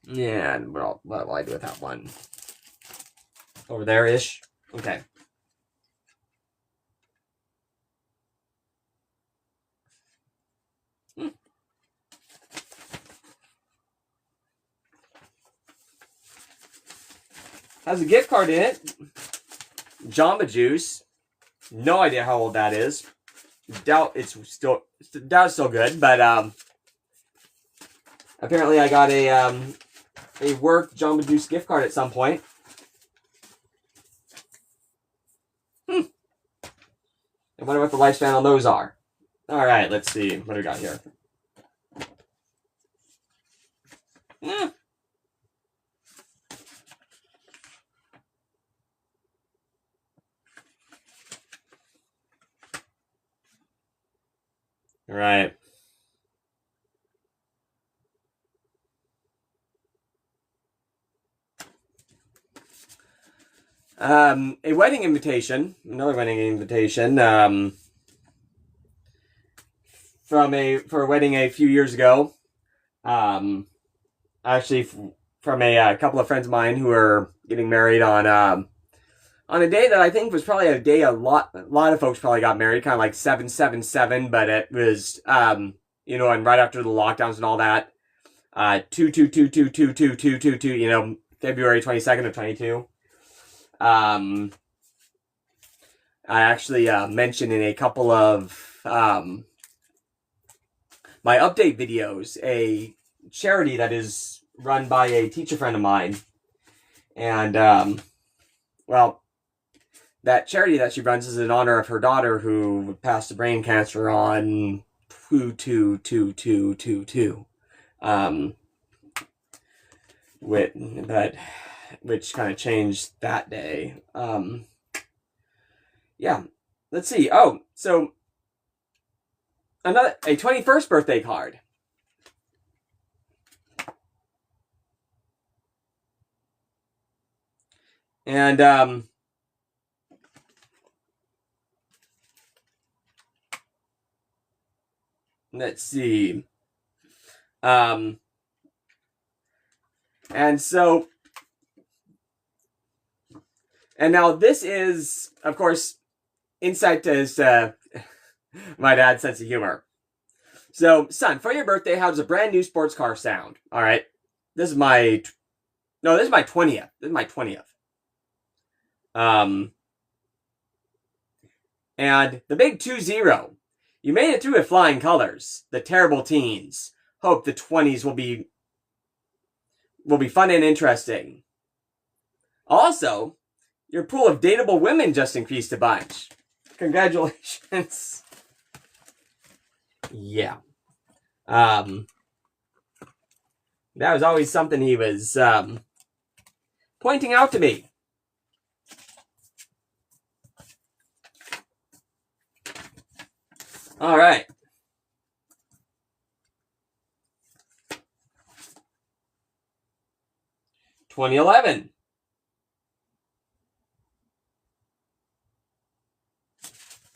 Yeah, what will I do with that one? Over there-ish? Okay. Has a gift card in it. Jamba Juice. No idea how old that is. Doubt it's still good, but apparently I got a work Jamba Juice gift card at some point. I wonder what the lifespan on those are. All right, let's see. What do we got here? All right. A wedding invitation, another wedding invitation, for a wedding a few years ago. Actually from a couple of friends of mine who are getting married on on a day that I think was probably a day a lot of folks probably got married, kind of like 777, but it was, you know, and right after the lockdowns and all that, 2, you know, February 22nd of 22. I actually mentioned in a couple of my update videos a charity that is run by a teacher friend of mine. And, well, that charity that she runs is in honor of her daughter who passed of brain cancer on 2/2/2222. Which kind of changed that day. Yeah, let's see. Oh, so a 21st birthday card. And let's see. And so, and now this is, of course, insight to my dad's sense of humor. So, son, for your birthday, how does a brand new sports car sound? All right. This is my 20th. This is my 20th. And the big 2-0. You made it through with flying colors. The terrible teens. Hope the 20s will be fun and interesting. Also, your pool of dateable women just increased a bunch. Congratulations. Yeah. That was always something he was pointing out to me. All right. (2011)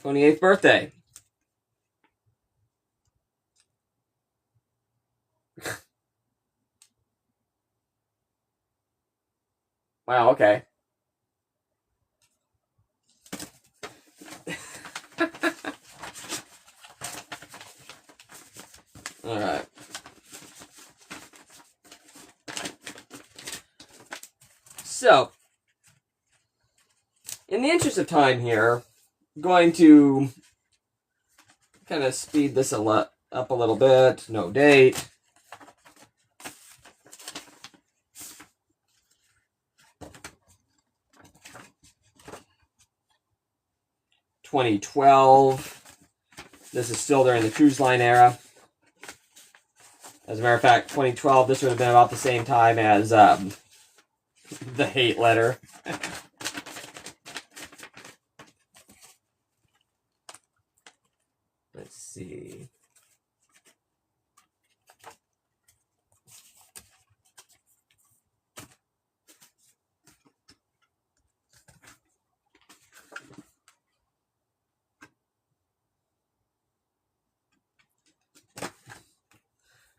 28th birthday. Wow, okay. All right. So, in the interest of time here, I'm going to kind of speed this up a little bit. No date. (2012). This is still during the cruise line era. As a matter of fact, 2012, this would have been about the same time as the hate letter. Let's see.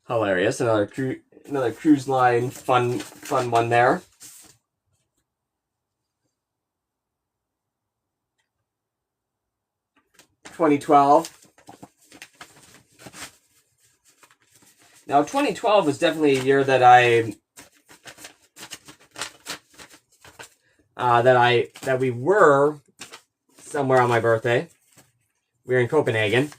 Hilarious. Another cruise line fun one there. (2012). Now, 2012 was definitely a year that we were somewhere on my birthday. We were in Copenhagen.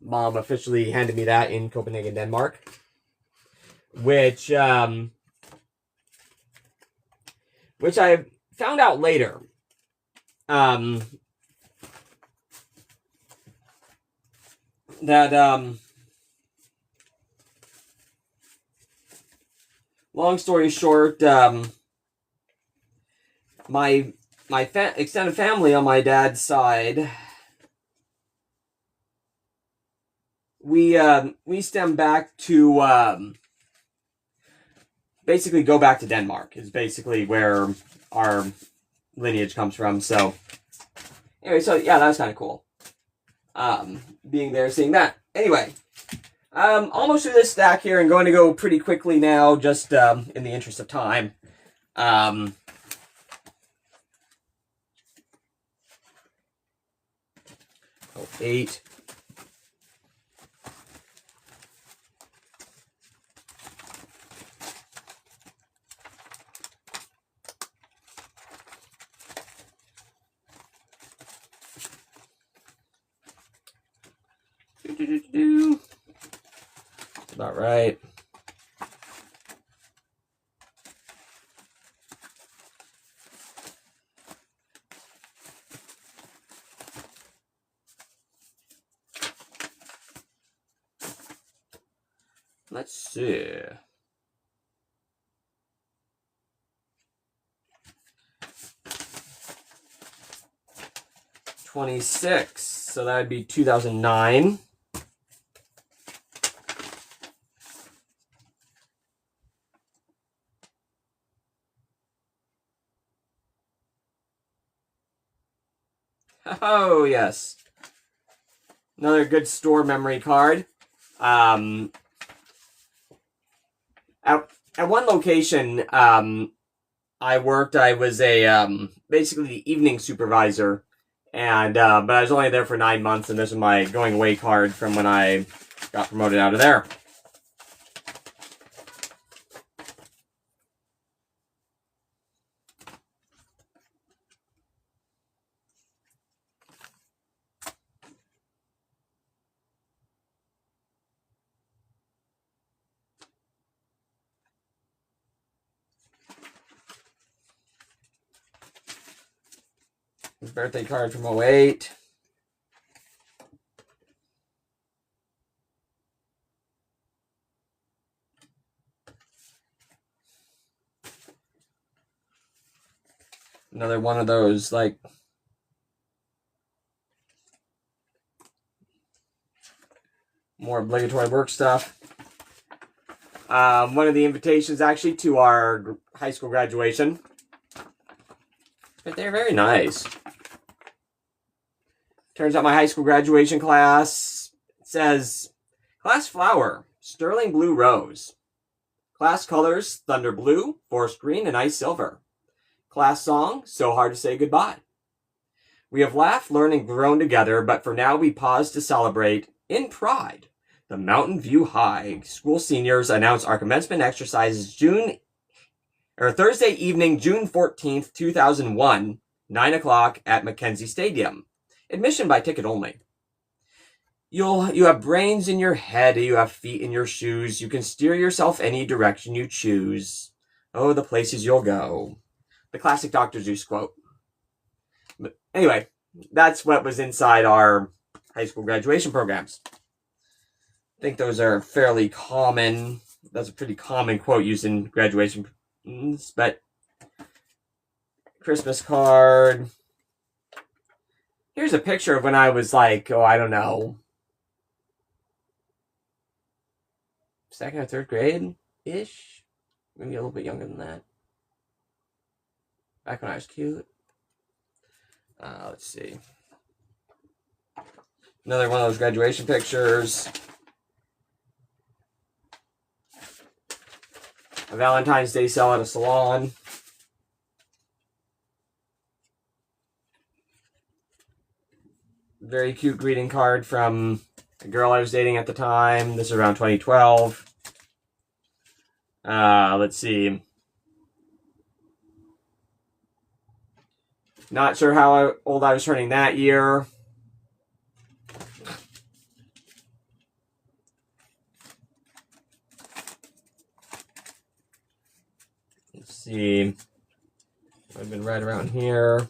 Mom officially handed me that in Copenhagen, Denmark, which I found out later. Long story short, my extended family on my dad's side, we stem back to basically go back to Denmark is basically where our lineage comes from. So anyway, so yeah, that was kind of cool. Being there, seeing that. Anyway, almost through this stack here and going to go pretty quickly now, just in the interest of time. 08. That's about right. Let's see. '26. So that would be 2009. Oh, yes. Another good store memory card. At one location, I worked. I was a basically the evening supervisor, and but I was only there for 9 months, and this is my going away card from when I got promoted out of there. His birthday card from 08. Another one of those, like, more obligatory work stuff. One of the invitations, actually, to our high school graduation. But they're very nice. Turns out my high school graduation class says, class flower, sterling blue rose. Class colors, thunder blue, forest green, and ice silver. Class song, so hard to say goodbye. We have laughed, learned, and grown together, but for now we pause to celebrate, in pride, the Mountain View High School seniors announce our commencement exercises Thursday evening, June 14th, 2001, 9 o'clock at Mackenzie Stadium. Admission by ticket only. You have brains in your head, you have feet in your shoes, you can steer yourself any direction you choose. Oh, the places you'll go. The classic Dr. Seuss quote. But anyway, that's what was inside our high school graduation programs. I think those are fairly common. That's a pretty common quote used in graduation. But Christmas card. Here's a picture of when I was like, I don't know, second or third grade-ish. Maybe a little bit younger than that. Back when I was cute. Let's see. Another one of those graduation pictures. A Valentine's Day sale at a salon. Very cute greeting card from a girl I was dating at the time. This is around 2012. Let's see. Not sure how old I was turning that year. Let's see. I've been right around here.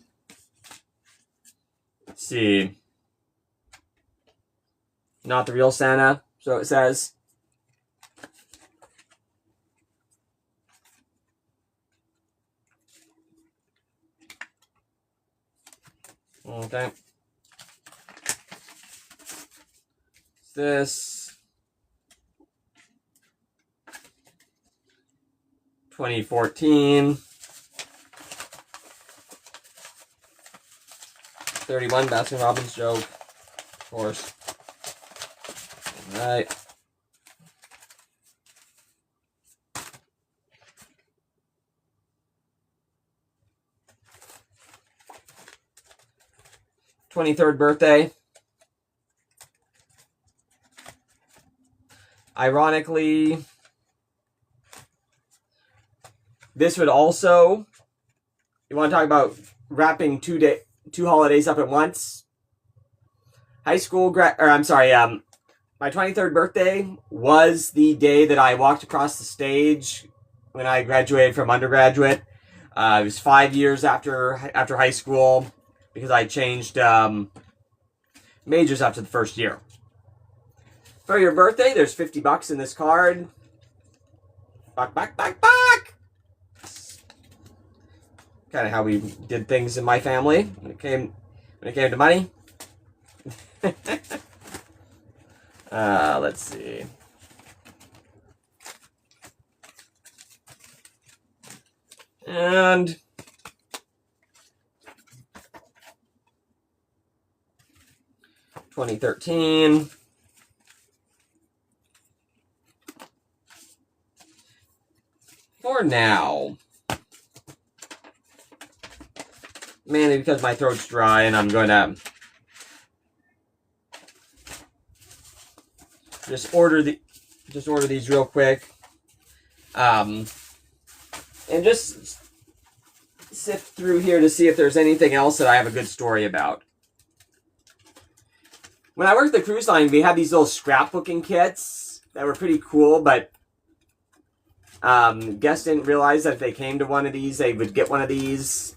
Let's see. Not the real Santa, so it says. Okay. This 2014 31 Baskin Robbins joke, of course. All right. '23rd birthday. Ironically, this would also, you want to talk about wrapping two holidays up at once? My 23rd birthday was the day that I walked across the stage when I graduated from undergraduate. It was 5 years after high school because I changed majors after the first year. For your birthday, there's $50 in this card. Back. Kind of how we did things in my family when it came to money. Let's see. And 2013. For now. Mainly because my throat's dry and I'm going to just order these real quick. And just sift through here to see if there's anything else that I have a good story about. When I worked at the cruise line, we had these little scrapbooking kits that were pretty cool, but guests didn't realize that if they came to one of these, they would get one of these,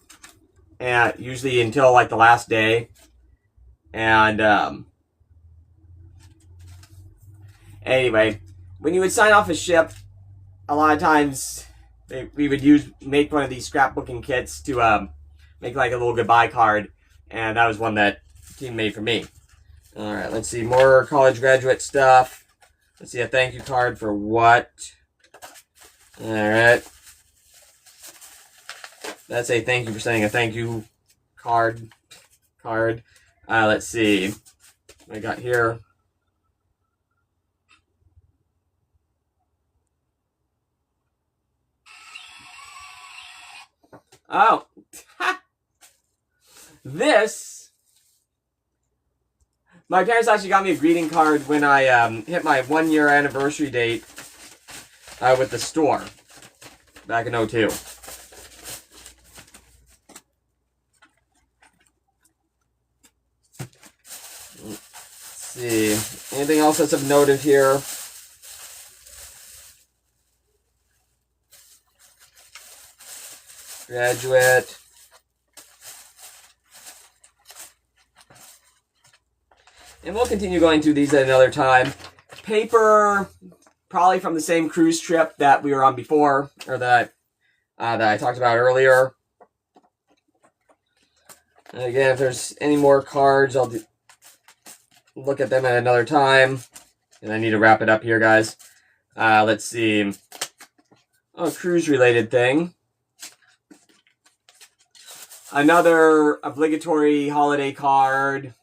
and usually until like the last day. And anyway, when you would sign off a ship, a lot of times we would make one of these scrapbooking kits to make like a little goodbye card, and that was one that the team made for me. All right, let's see more college graduate stuff. Let's see a thank you card for what. All right, that's a thank you for sending a thank you card. Let's see what I got here. Oh, my parents actually got me a greeting card when I hit my 1 year anniversary date with the store back in 2002. Let's see, anything else that's of note here? Graduate. And we'll continue going through these at another time. Paper, probably from the same cruise trip that we were on before, or that I talked about earlier. And again, if there's any more cards, I'll look at them at another time. And I need to wrap it up here, guys. Let's see. Oh, cruise-related thing. Another obligatory holiday card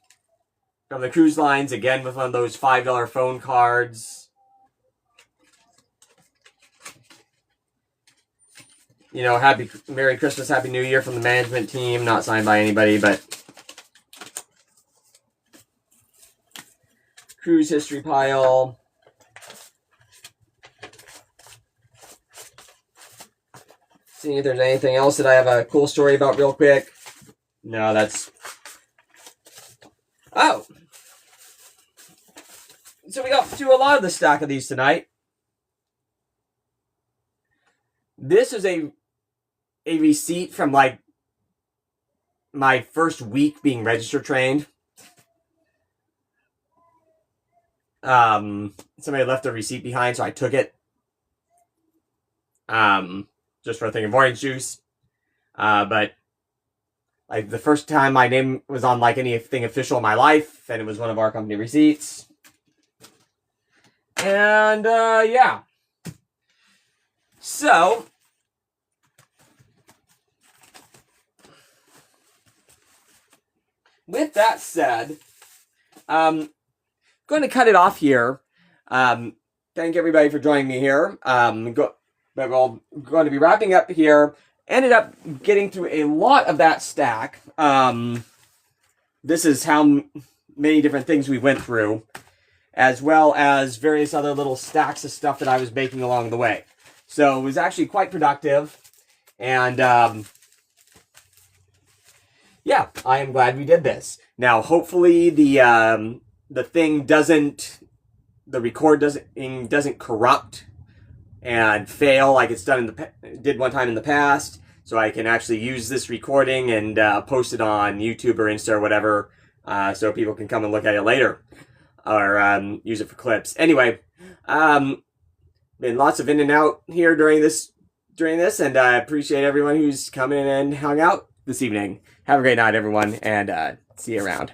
from the cruise lines, again with one of those $5 phone cards. You know, Merry Christmas, Happy New Year from the management team, not signed by anybody, but cruise history pile. Seeing if there's anything else that I have a cool story about real quick. No, that's... Oh! So we got through a lot of the stack of these tonight. This is a receipt from like my first week being register trained. Somebody left a receipt behind, so I took it. Just for a thing of orange juice. But like the first time my name was on like anything official in my life, and it was one of our company receipts. And yeah. So with that said, I'm going to cut it off here. Thank everybody for joining me here. But we're going to be wrapping up here. Ended up getting through a lot of that stack. This is how many different things we went through. as well as various other little stacks of stuff that I was making along the way. So it was actually quite productive, and yeah, I am glad we did this. Now, hopefully the thing doesn't, the record doesn't corrupt and fail like it's did one time in the past, so I can actually use this recording and post it on YouTube or Insta or whatever, so people can come and look at it later or use it for clips. Anyway, been lots of in and out here during this, and I appreciate everyone who's come in and hung out this evening. Have a great night, everyone, and see you around.